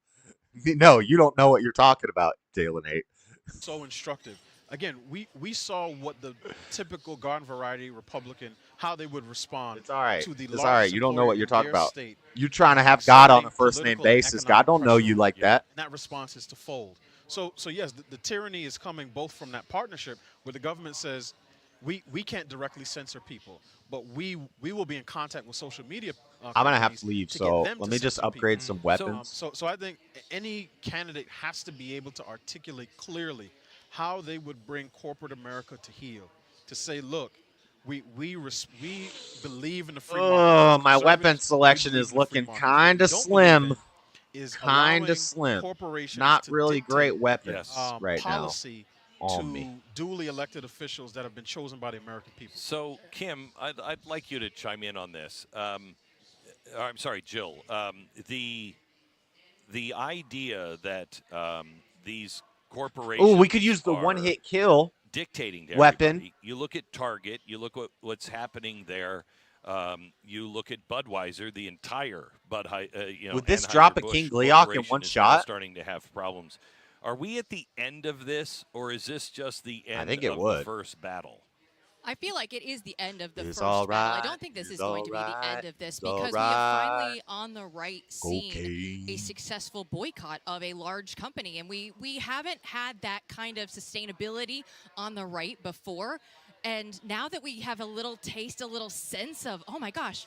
No, you don't know what you're talking about, Dale and 8. so instructive. Again, we saw what the typical garden variety Republican, how they would respond It's all right. to the It's all right. largest You don't know employer what you're in talking their about. state. You trying to have God on a exerting first name political and basis. God economic don't know pressure you on like them. that. And that response is to fold. So yes, the tyranny is coming both from that partnership where the government says we can't directly censor people, but we will be in contact with social media. I'm gonna have companies to leave, to so get them let to me just censor upgrade people. some weapons. So I think any candidate has to be able to articulate clearly how they would bring corporate America to heel. To say, look, we believe in the free market. Oh, As my weapon conservatives, we selection believe is in the free looking market. What we kind of don't slim. believe in is Kind allowing of slim. corporations Not to really dictate, great weapons Yes. right now policy on to me. duly elected officials that have been chosen by the American people. So, Kim, I'd like you to chime in on this. I'm sorry, Jill. The idea that these corporations. Oh, we could use the are one-hit kill dictating to weapon. everybody. You look at Target. You look at what's happening there. You look at Budweiser, the entire Would this drop a King Gliok in one is now shot? starting to have problems. Are we at the end of this, or is this just the end think it of would. the first battle? I feel like it is the end of the It's first all battle. I right, don't think this is it's going to be all the right, end of this it's all because we have right. finally on the right seen a Okay. successful boycott of a large company. And we haven't had that kind of sustainability on the right before. And now that we have a little taste, a little sense of, oh my gosh,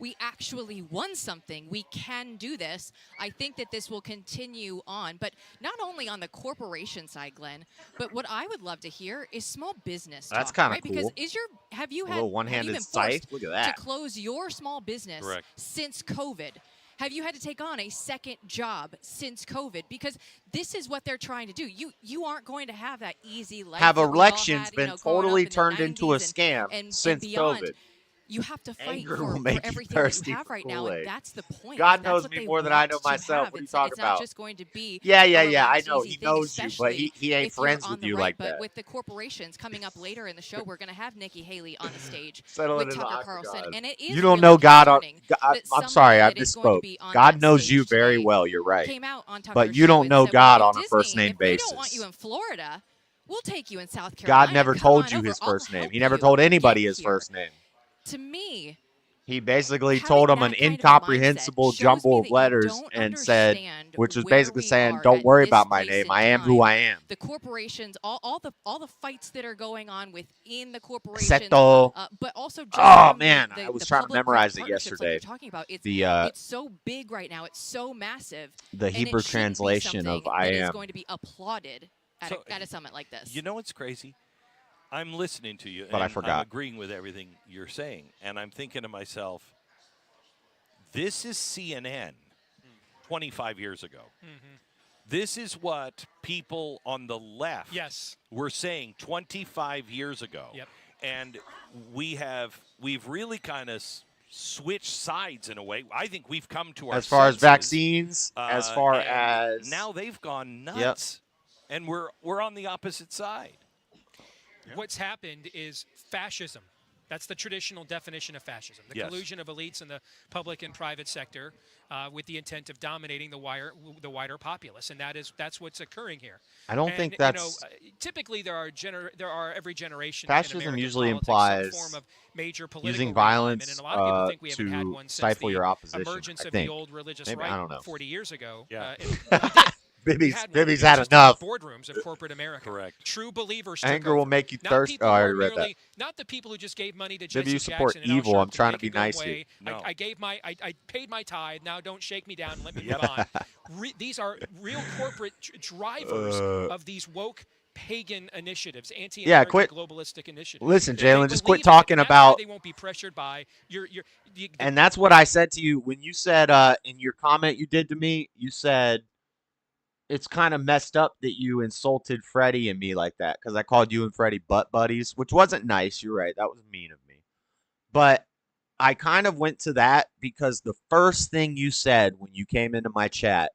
we actually won something. We can do this. I think that this will continue on, but not only on the corporation side, Glenn, but what I would love to hear is small business That's talk, kinda right? Because cool. have you A little been one-handed forced scythe. Look at that. to close your small business Correct. since COVID? Have you had to take on a second job since COVID? Because this is what they're trying to do. You aren't going to have that easy life. Have that we've all elections had, been growing up totally in the turned into a 90s scam and since beyond? COVID? You have to fight Anger for will make you everything that thirsty you have for right now, Kool-Aid. and that's the point. God That's knows what me they more than I know want to myself. have. What are you It's talking not about? just going to be Yeah, a I relaxed, know. easy He thing, knows you, but especially he ain't if you're friends on with the you right. like but that. with the corporations coming up later in the show, we're going to have Nikki Haley on the stage Settle it with in the Tucker Carlson, octagon. and it is You don't really know God on. concerning God, that I'm somebody sorry, I that is going to misspoke. be on God that knows stage you very today well. You're right. came out on Tucker's But you show don't and know said, God well, on a if first Disney, name if they don't want basis. you in Florida, we'll take you in South Carolina. God never Come told on you over. his I'll first name. help He never you told anybody get his here. first name. To me, He basically having told him that an kind of a mindset incomprehensible shows jumble me of that you letters don't and said, understand which was where basically we saying, are "Don't at worry this about my place name. in I am who time. I am." The corporations, all the fights that are going on within the corporations, Excepto. but also just Oh from man, the I was the trying to public-private memorize it partnerships like yesterday. you're talking about. The It's so big right now. It's so massive. the and Hebrew it shouldn't be translation of something I that is am. going to be applauded at a summit like this. You know what's crazy? I'm listening to you, But I and I'm forgot. agreeing with everything you're saying, and I'm thinking to myself, this is CNN 25 years ago. Mm-hmm. This is what people on the left were saying 25 years ago. Yep. And we've really kind of switched sides in a way. I think we've come to our As far as senses, vaccines, as far and as now they've gone nuts, and we're on the opposite side. What's happened is fascism. That's the traditional definition of fascism. The collusion of elites in the public and private sector with the intent of dominating the wider populace, and that's what's occurring here. I don't think that's typically there are every generation. fascism in American usually politics, implies some form of major political using realignment, violence and a lot of people think we haven't had to one since stifle the your opposition. emergence I of think. the old religious Maybe, right I don't know. 40 years ago. Yeah. Bibby's had enough. Boardrooms of corporate America. Correct. True believers. Anger will make you thirsty. Oh, I already read that. Not the people who just gave money to Bibby, Jesse you support Jackson and Al evil. I'm Sharpton trying to make be it go nice away. here. No. I paid my tithe. Now don't shake me down and let me move on. These are real corporate drivers of these woke pagan initiatives, anti-American globalistic initiatives. Listen, They Jalen, just quit believe in it, talking and that's about. why they won't be pressured by And that's what I said to you when you said in your comment you did to me. You said it's kind of messed up that you insulted Freddie and me like that because I called you and Freddie butt buddies, which wasn't nice. You're right, that was mean of me. But I kind of went to that because the first thing you said when you came into my chat,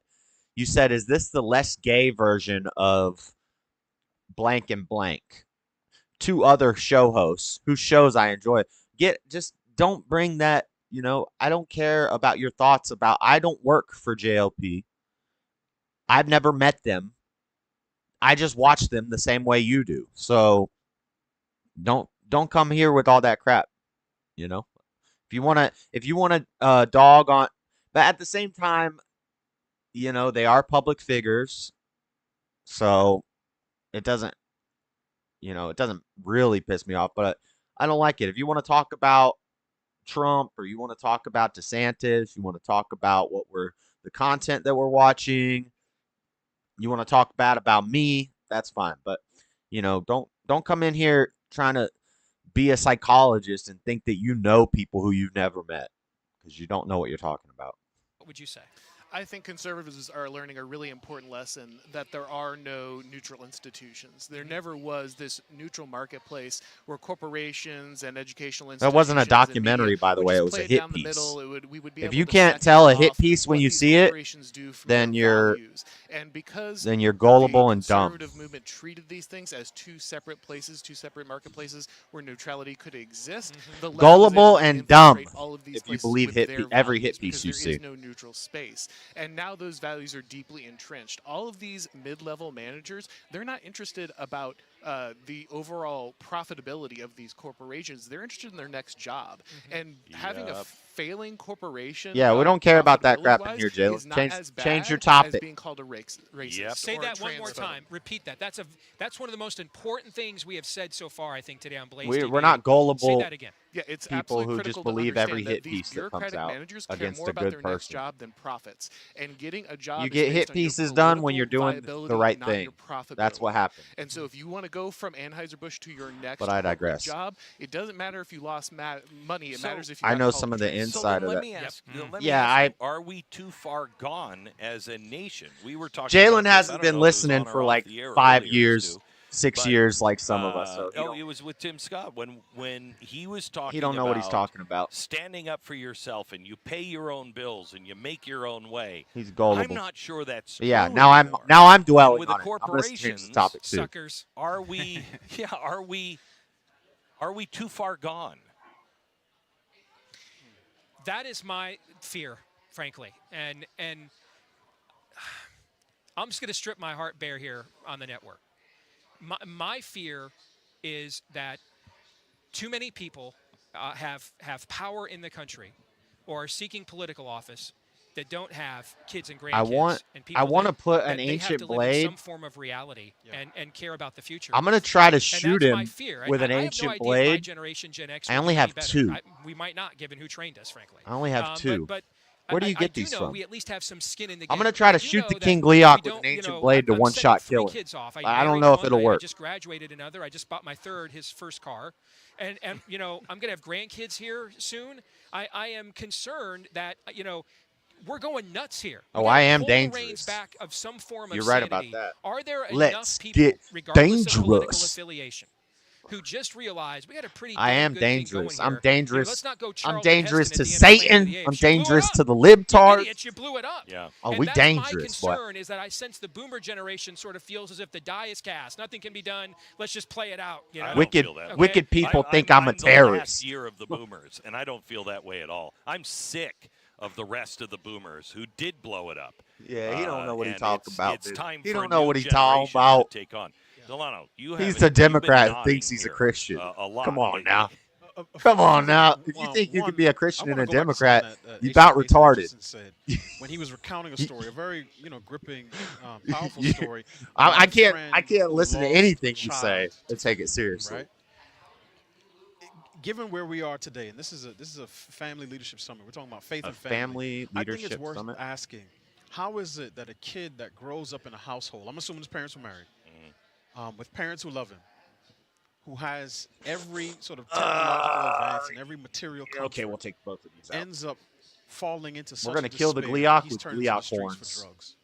you said, "Is this the less gay version of blank and blank?" Two other show hosts whose shows I enjoy. Just don't bring that. I don't care about your thoughts about. I don't work for JLP. I've never met them. I just watch them the same way you do. So don't come here with all that crap. If you wanna dog on, but at the same time, they are public figures, so it doesn't really piss me off. But I don't like it. If you want to talk about Trump or you want to talk about DeSantis, you want to talk about the content that we're watching. You want to talk bad about me, that's fine. But, don't come in here trying to be a psychologist and think that you know people who you've never met because you don't know what you're talking about. What would you say? I think conservatives are learning a really important lesson that there are no neutral institutions. There never was this neutral marketplace where corporations and educational institutions. That wasn't a and documentary, media by the would way. just It was play a hit down the piece. middle. We would be If able you to can't second tell a off hit piece when what you these see it, corporations do for then their you're values. And because then you're gullible the and dumb. conservative movement treated these things as two separate places, two separate marketplaces where neutrality could exist. The left was Gullible able to and dumb. infiltrate all of these If you places believe with their every values hit piece because you there see. is no neutral space. And now those values are deeply entrenched. All of these mid-level managers, they're not interested about the overall profitability of these corporations. They're interested in their next job. And having a failing corporation, Yeah, we don't care about that crap in profitability-wise, here, Jalen. is not as bad Change your as topic. being called a racist. Yep. Say or a that one more transphobe. time. Repeat that. That's one of the most important things we have said so far, I think, today on Blaze We're TV. not Say gullible that again. Yeah, it's people absolutely who critical just believe to every understand hit that these piece that comes bureaucratic out managers care against more a about good their next person. job than profits. And getting a job You is get based hit on your pieces done when you're political doing the viability, right not thing. your That's what profitability. happened. And so if you want to go from Anheuser-Busch to your next But I corporate digress. job, it doesn't matter if you lost money. It So- matters if you I got know called some a of the traitor. So inside then of let that. me ask, let me Yeah, ask you, are we too far gone as a nation? We were talking Jalen about this, I hasn't don't been know if it was listening on or for off like the air 5 earlier, years, Stu, 6 but, years, like some of us. So it was with Tim Scott when he was talking. he don't know what he's talking about. Standing up for yourself and you pay your own bills and you make your own way. He's gullible. I'm not sure that's Yeah, true now anymore. I'm dwelling And with on the it. I'm going to change corporations, the topic too. Suckers. Are we? Are we too far gone? That is my fear, frankly. And I'm just going to strip my heart bare here on the network. My fear is that too many people have power in the country or are seeking political office that don't have kids and grandkids. I want to put that an they have ancient to live in blade. some form of reality and care about the future. I'm going to try to And shoot that's my him fear. with an I have no ancient idea if my blade. generation, Gen X, I would only do any have better. 2. We might not, given who trained us, frankly. I only have 2. But Where do you I get do these know from? we at least have some skin in the game. I'm going to try to I do shoot know the that King we Leoc with don't, an ancient I'm blade to sending one-shot 3 kill him. kids off. I don't married know if one, it'll I work. just graduated another. I just bought my third, his first car. And I'm going to have grandkids here soon. I am concerned that, we're going nuts here. Oh, We I gotta am pull the dangerous. reins back of some form of You're right about sanity. that. Are there Let's enough people, get regardless of political dangerous. affiliation, who just realize we got a pretty I damn am good thing dangerous. going I'm here. dangerous. Let's not go I'm Charlton dangerous Heston to at the end of Planet of Satan. the Apes. I'm You blew it dangerous up. to the You libtards. idiots, you blew it up. Yeah. Oh, And we that's dangerous, my boy. concern is that I sense the boomer generation sort of feels as if the die is cast. Nothing can be done. Let's just play it out. I don't Wicked, feel that way. wicked people think I'm a the last terrorist. year of the boomers, and I don't feel that way at all. I'm sick of the rest of the boomers who did blow it up. Yeah, he don't know what he and talking about. It's dude. time He for don't a know new what he talking generation about. to take on. Delano, you He's haven't- a Democrat you've who been thinks he's a nodding Christian. here, a lot Come on lately. now. Come on now. If you think you could be a Christian and a Democrat, you about retarded. Said when he was recounting a story, a very gripping, powerful story. I about a friend can't who listen to lost anything a you say child, and take it seriously. Right. Given where we are today, and this is a family leadership summit. We're talking about faith A and family. family I think leadership it's worth summit. asking, how is it that a kid that grows up in a household, I'm assuming his parents were married, with parents who love him, who has every sort of technological advance and every material comfort, Okay, we'll take both of these out. ends up falling into such gonna a kill the despair gliok that he's with turned into the gliok streets horns. for drugs.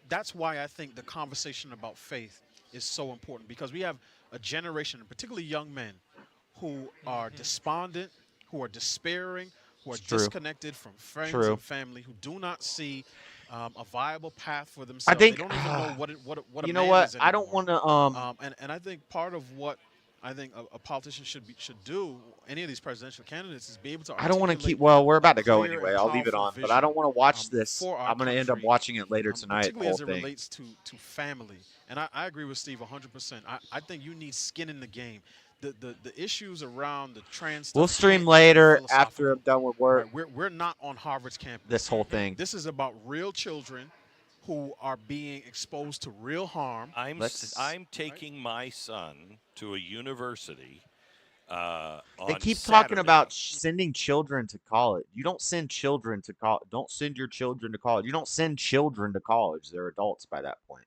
That's why I think the conversation about faith is so important, because we have a generation, and particularly young men, who are despondent, who are despairing, who are true. disconnected from friends True. and family, who do not see a viable path for themselves. I think they don't even know what a you know man what? is I don't anymore. want to And I think part of what I think a politician should do, any of these presidential candidates, is be able to. I don't want to articulate keep. Well, we're about a to go clear and anyway. I'll leave it powerful on, but I don't vision, want to watch this. for our I'm going to end up country, watching it later tonight. particularly Whole as it thing. relates to family. And I agree with Steve 100%. I think you need skin in the game. The issues around the trans stuff We'll can't stream be later philosophical. after I'm done with work. Right, we're not on Harvard's campus. This whole thing. This is about real children who are being exposed to real harm. I'm taking my son to a university. They On keep Saturday. talking about sending children to college. You don't send children to college. Don't send your children to college. You don't send children to college. They're adults by that point.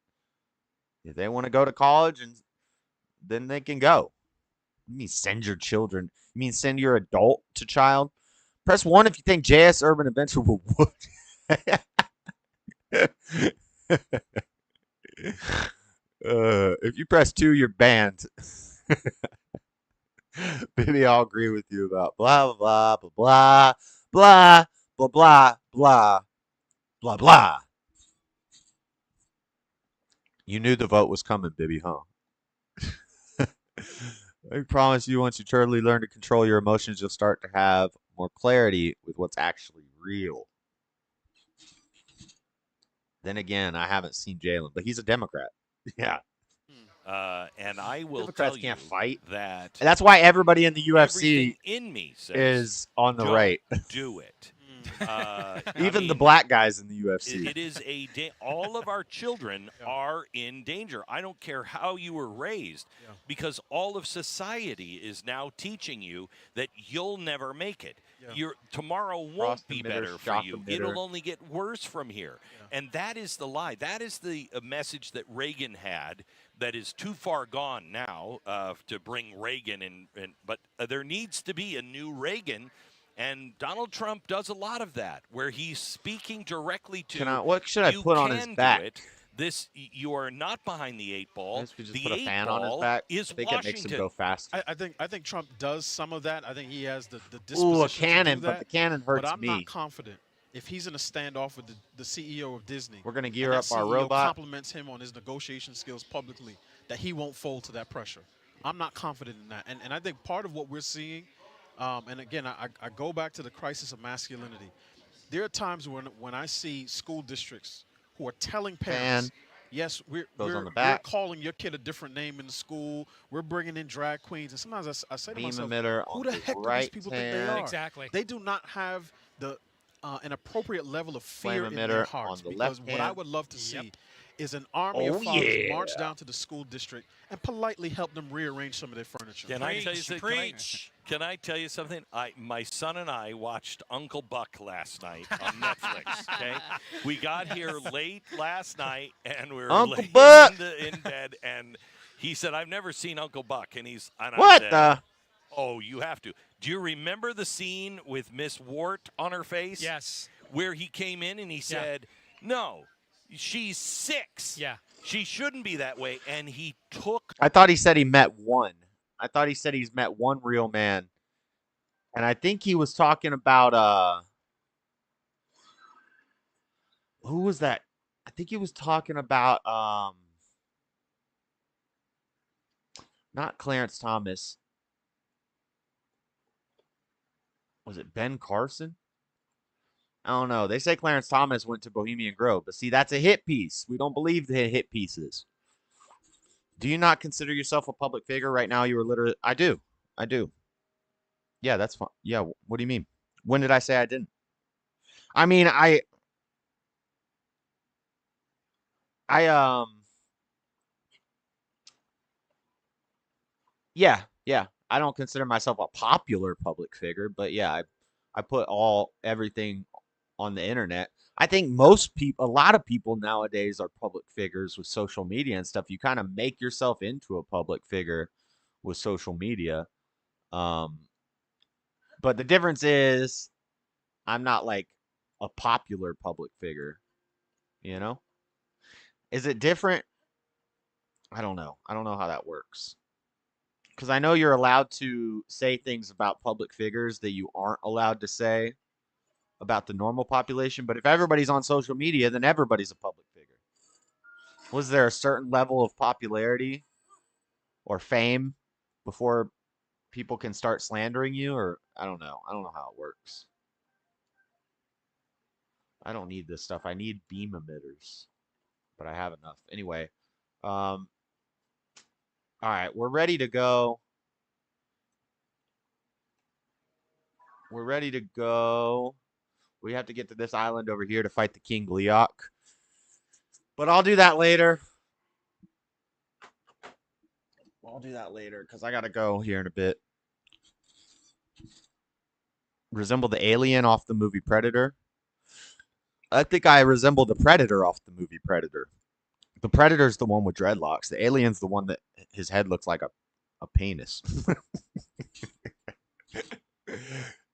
If they want to go to college, and then they can go. You mean send your children? You mean send your adult to child? Press 1 if you think JS Urban Adventure will whoop. If you press 2, you're banned. Maybe I'll agree with you about blah blah blah blah blah blah blah blah blah blah. You knew the vote was coming, Bibby, huh? I promise you, once you truly learn to control your emotions, you'll start to have more clarity with what's actually real. Then again, I haven't seen Jalen, but he's a Democrat. Yeah. And I will Democrats tell can't you fight. that And that's why everybody in the UFC everything in me says is on the don't right. do it. Even the black guys in the UFC. It is all of our children are in danger. I don't care how you were raised, because all of society is now teaching you that you'll never make it. Tomorrow won't be better for you. It'll only get worse from here. And that is the lie. That is the message that Reagan had that is too far gone now to bring Reagan in. But there needs to be a new Reagan. And Donald Trump does a lot of that, where he's speaking directly to. What should I put on his back? You are not behind the 8 ball. I guess we just the put a 8 fan ball on his back. is I think Washington. it makes him go faster. I think Trump does some of that. I think he has the disposition Ooh, a cannon, to do that, but the cannon hurts but I'm me. not confident. If he's in a standoff with the CEO of Disney, We're gonna gear and up that our CEO robot. compliments him on his negotiation skills publicly, that he won't fold to that pressure. I'm not confident in that. And I think part of what we're seeing, and again, I go back to the crisis of masculinity. There are times when I see school districts who are telling parents, yes, we're calling your kid a different name in the school. We're bringing in drag queens. And sometimes I say to myself, who the heck do these people think they are? Exactly. They do not have an appropriate level of fear in their hearts. Because what I would love to see is an army of fathers march down to the school district and politely help them rearrange some of their furniture. Can I tell you something? My son and I watched Uncle Buck last night on Netflix. Okay, we got here late last night and we were Uncle late Buck! in bed, and he said, "I've never seen Uncle Buck," and What I said, the? Oh, you have to. Do you remember the scene with Miss Wart on her face? Yes. Where he came in and he said, "No, she's 6. Yeah. She shouldn't be that way," and he took. I thought he said he met one. I thought he said he's met one real man. And I think he was talking about who was that? I think he was talking about not Clarence Thomas. Was it Ben Carson? I don't know. They say Clarence Thomas went to Bohemian Grove, but see, that's a hit piece. We don't believe the hit pieces. Do you not consider yourself a public figure right now? You were literally. I do. Yeah, that's fine. Yeah, what do you mean? When did I say I didn't? I mean, yeah. I don't consider myself a popular public figure, but yeah, I put everything on the internet. I think a lot of people nowadays are public figures with social media and stuff. You kind of make yourself into a public figure with social media. But the difference is I'm not like a popular public figure, you know? Is it different? I don't know. I don't know how that works. Because I know you're allowed to say things about public figures that you aren't allowed to say about the normal population. But if everybody's on social media, then everybody's a public figure. Was there a certain level of popularity or fame before people can start slandering you? Or I don't know. I don't know how it works. I don't need this stuff. I need beam emitters. But I have enough. Anyway. All right. We're ready to go. We're ready to go. We have to get to this island over here to fight the King Gleok. But I'll do that later. I'll do that later because I got to go here in a bit. Resemble the alien off the movie Predator? I think I resemble the Predator off the movie Predator. The Predator's the one with dreadlocks. The alien's the one that his head looks like a penis.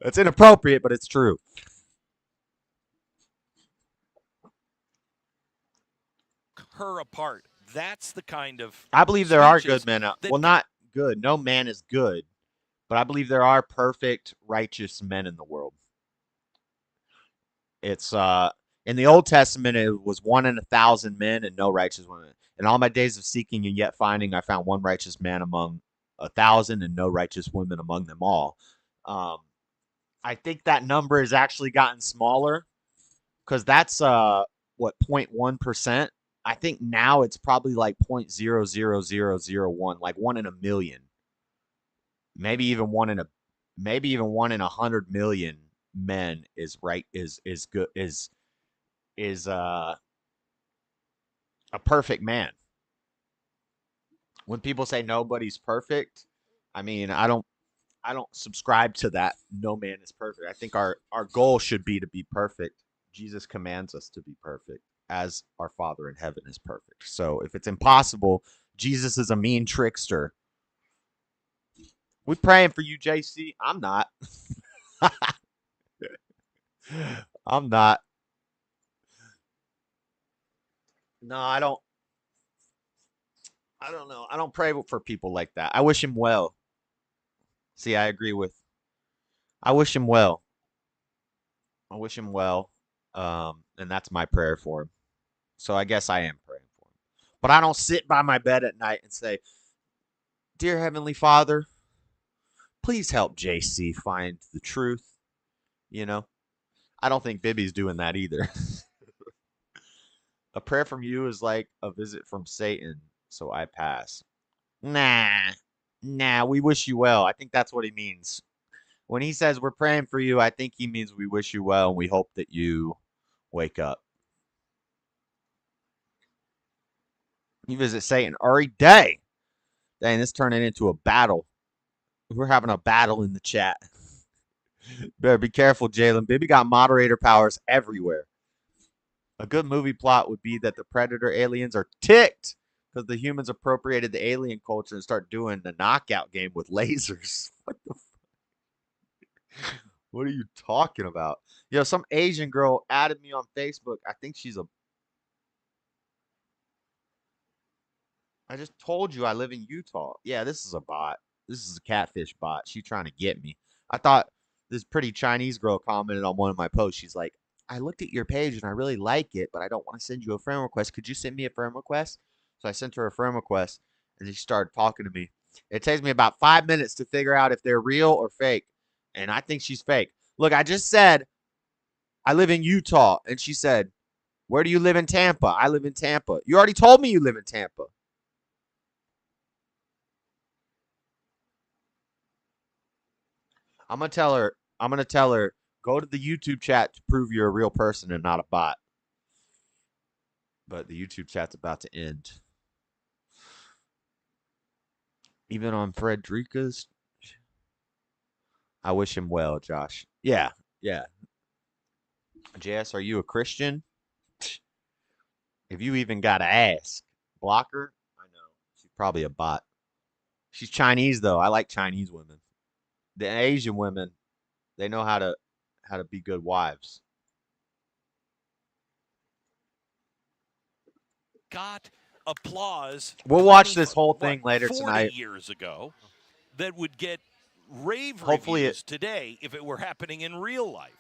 That's inappropriate, but it's true. her apart. That's the kind of I believe there are speeches good men. that Well, not good. No man is good, but I believe there are perfect, righteous men in the world. It's in the Old Testament, it was 1 in 1,000 men and no righteous women. In all my days of seeking and yet finding, I found one righteous man among 1,000 and no righteous women among them all. I think that number has actually gotten smaller because that's what 0.1%. I think now it's probably like 0.00001, like 1 in a million, maybe even 1 in 100 million men is good is a perfect man. When people say nobody's perfect, I mean, I don't subscribe to that. No man is perfect. I think our goal should be to be perfect. Jesus commands us to be perfect as our Father in heaven is perfect. So if it's impossible, Jesus is a mean trickster. We praying for you, JC. I'm not. I'm not. No, I don't know. I don't pray for people like that. I wish him well. See, I agree with. I wish him well. I wish him well. And that's my prayer for him. So I guess I am praying for him. But I don't sit by my bed at night and say, "Dear Heavenly Father, please help JC find the truth." You know, I don't think Bibby's doing that either. A prayer from you is like a visit from Satan, so I pass. Nah, we wish you well. I think that's what he means. When he says we're praying for you, I think he means we wish you well and we hope that you wake up. You visit Satan every day. Dang, this turning into a battle. We're having a battle in the chat. Better be careful, Jalen. Bibby got moderator powers everywhere. A good movie plot would be that the predator aliens are ticked because the humans appropriated the alien culture and start doing the knockout game with lasers. What the fuck? What are you talking about? Yo, some Asian girl added me on Facebook. I think she's a... I just told you I live in Utah. Yeah, this is a bot. This is a catfish bot. She's trying to get me. I thought this pretty Chinese girl commented on one of my posts. She's like, "I looked at your page and I really like it, but I don't want to send you a friend request. Could you send me a friend request?" So I sent her a friend request and she started talking to me. It takes me about 5 minutes to figure out if they're real or fake. And I think she's fake. Look, I just said, I live in Utah. And she said, "Where do you live in Tampa?" I live in Tampa. You already told me you live in Tampa. I'm going to tell her, go to the YouTube chat to prove you're a real person and not a bot. But the YouTube chat's about to end. Even on Frederica's. I wish him well, Josh. Yeah. JS, are you a Christian? If you even got to ask. Blocker? I know. She's probably a bot. She's Chinese, though. I like Chinese women. The Asian women, they know how to be good wives. Got applause. We'll watch this whole thing later 40 tonight. Years ago, that would get rave Hopefully reviews today if it were happening in real life.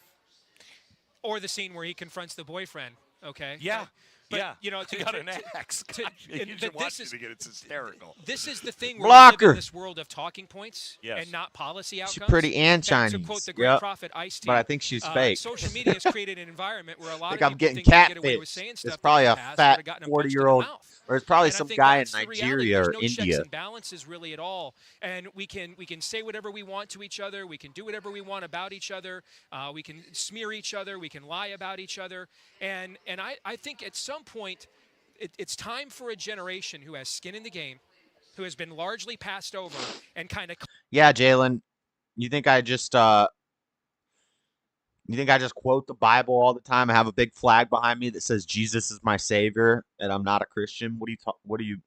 Or the scene where he confronts the boyfriend. Okay. Yeah. But, yeah. you know, he got an axe. You should watch it again. It's hysterical. This is the thing where we live Blocker. in this world of talking points and not policy outcomes. She's pretty and Chinese. To quote the great prophet Ice-T, but I think she's fake. Social media has created an environment where a lot of I'm people getting think they get away with catfished. saying stuff It's probably a fat 40-year-old, or it's probably and some I think guy in that's the reality. Nigeria There's or no India. checks and balances really at all, and we can say whatever we want to each other. We can do whatever we want about each other. We can smear each other. We can lie about each other, and I think at some point it's time for a generation who has skin in the game, who has been largely passed over and kind of. Yeah, Jalen, you think I just quote the Bible all the time? I have a big flag behind me that says Jesus is my savior, and I'm not a Christian. What do you?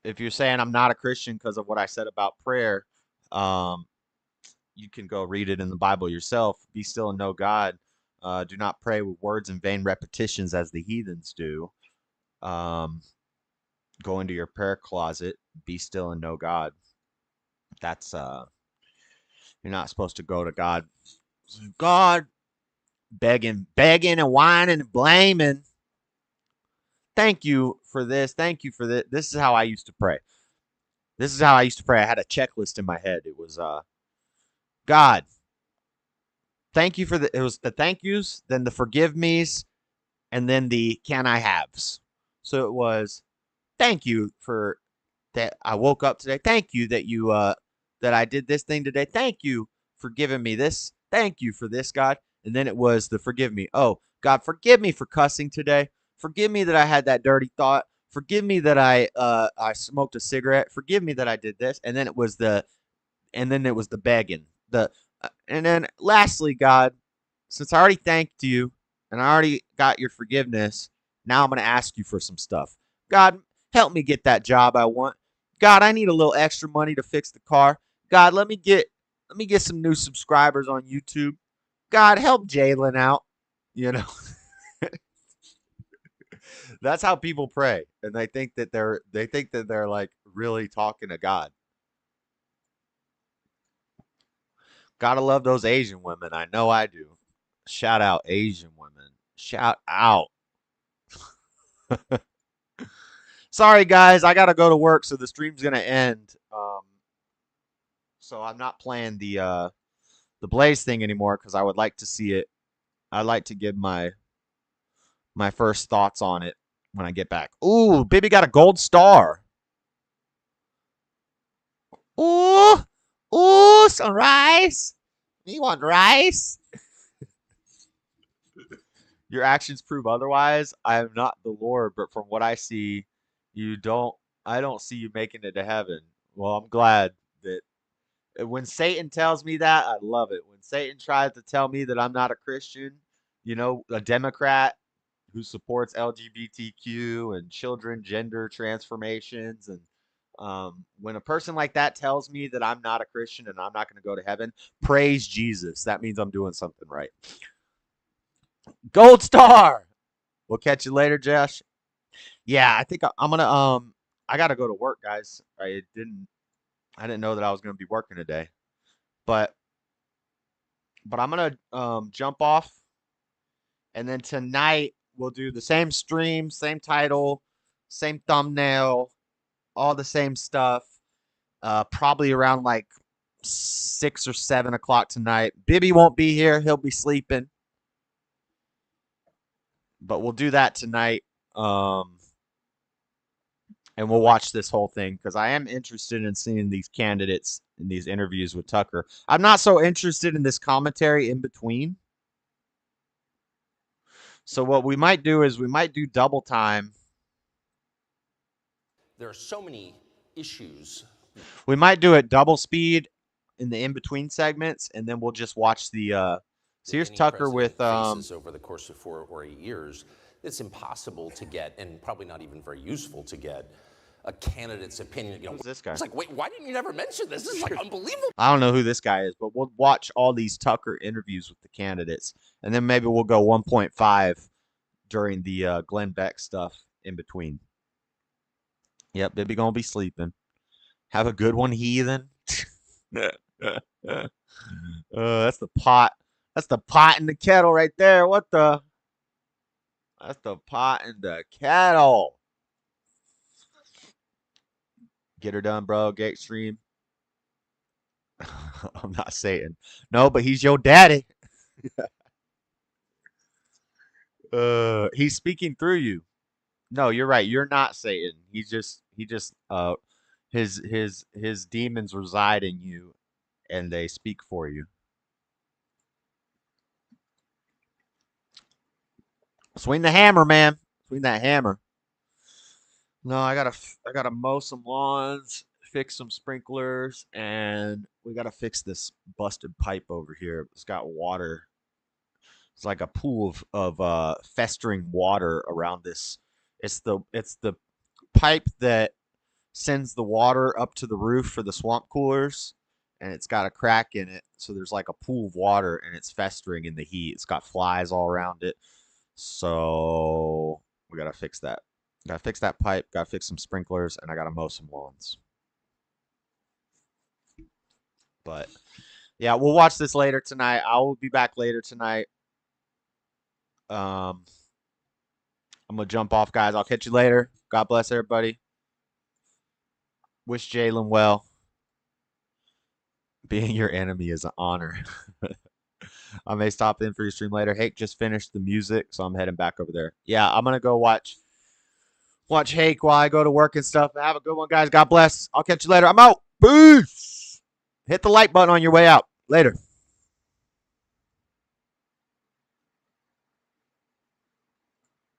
If you're saying I'm not a Christian because of what I said about prayer, you can go read it in the Bible yourself. Be still and know God. Do not pray with words and vain repetitions as the heathens do. Go into your prayer closet, be still and know God. That's you're not supposed to go to God. God, begging and whining and blaming. Thank you for this. Thank you for this. This is how I used to pray. I had a checklist in my head. It was God, thank you for it was the thank yous, then the forgive me's, and then the can I haves. So it was thank you for that I woke up today. Thank you that you that I did this thing today. Thank you for giving me this. Thank you for this, God. And then it was the forgive me. Oh, God, forgive me for cussing today. Forgive me that I had that dirty thought. Forgive me that I smoked a cigarette. Forgive me that I did this. And then it was the begging. And then lastly, God, since I already thanked you and I already got your forgiveness, now I'm going to ask you for some stuff. God, help me get that job I want. God, I need a little extra money to fix the car. God, let me get some new subscribers on YouTube. God, help Jalen out. You know, that's how people pray, and they think that they're like really talking to God. Gotta love those Asian women. I know I do. Shout out Asian women. Shout out. Sorry guys, I gotta go to work, so the stream's gonna end. So I'm not playing the Blaz thing anymore because I would like to see it. I'd like to give my first thoughts on it when I get back. Ooh, baby got a gold star. Ooh, some rice. You want rice? Your actions prove otherwise. I am not the Lord, but from what I see, I don't see you making it to heaven. Well, I'm glad that when Satan tells me that, I love it. When Satan tries to tell me that I'm not a Christian, a Democrat who supports LGBTQ and children gender transformations, and when a person like that tells me that I'm not a Christian and I'm not going to go to heaven, praise Jesus. That means I'm doing something right. Gold star. We'll catch you later, Josh. Yeah, I think I'm gonna I gotta go to work, guys. I didn't know that I was gonna be working today, but I'm gonna jump off, and then tonight we'll do the same stream, same title, same thumbnail, all the same stuff. Probably around like 6 or 7 o'clock tonight. Bibby won't be here; he'll be sleeping. But we'll do that tonight. And we'll watch this whole thing because I am interested in seeing these candidates in these interviews with Tucker. I'm not so interested in this commentary in between. So what we might do is we might do double time. There are so many issues. We might do it double speed in the in-between segments, and then we'll just watch the so here's Tucker with faces over the course of 4 or 8 years. It's impossible to get, and probably not even very useful to get, a candidate's opinion. Who's this guy? It's like, wait, why didn't you never mention this? This is like unbelievable. I don't know who this guy is, but we'll watch all these Tucker interviews with the candidates, and then maybe we'll go 1.5 during the Glenn Beck stuff in between. Yep, Bibby gonna be sleeping. Have a good one, heathen. That's the pot. That's the pot in the kettle right there. What the? That's the pot in the kettle. Get her done, bro. Gate stream. I'm not Satan. No, but he's your daddy. He's speaking through you. No, you're right. You're not Satan. He just his demons reside in you and they speak for you. Swing the hammer, man. Swing that hammer. No, I gotta mow some lawns, fix some sprinklers, and we gotta fix this busted pipe over here. It's got water. It's like a pool of festering water around this. It's the pipe that sends the water up to the roof for the swamp coolers, and it's got a crack in it. So there's like a pool of water, and it's festering in the heat. It's got flies all around it. So we got to fix that. Got to fix that pipe. Got to fix some sprinklers, and I got to mow some lawns. But yeah, we'll watch this later tonight. I will be back later tonight. I'm going to jump off, guys. I'll catch you later. God bless everybody. Wish Jalen well. Being your enemy is an honor. I may stop in for your stream later. Hake just finished the music, so I'm heading back over there. Yeah, I'm going to go watch Hake while I go to work and stuff. Have a good one, guys. God bless. I'll catch you later. I'm out. Peace. Hit the like button on your way out. Later.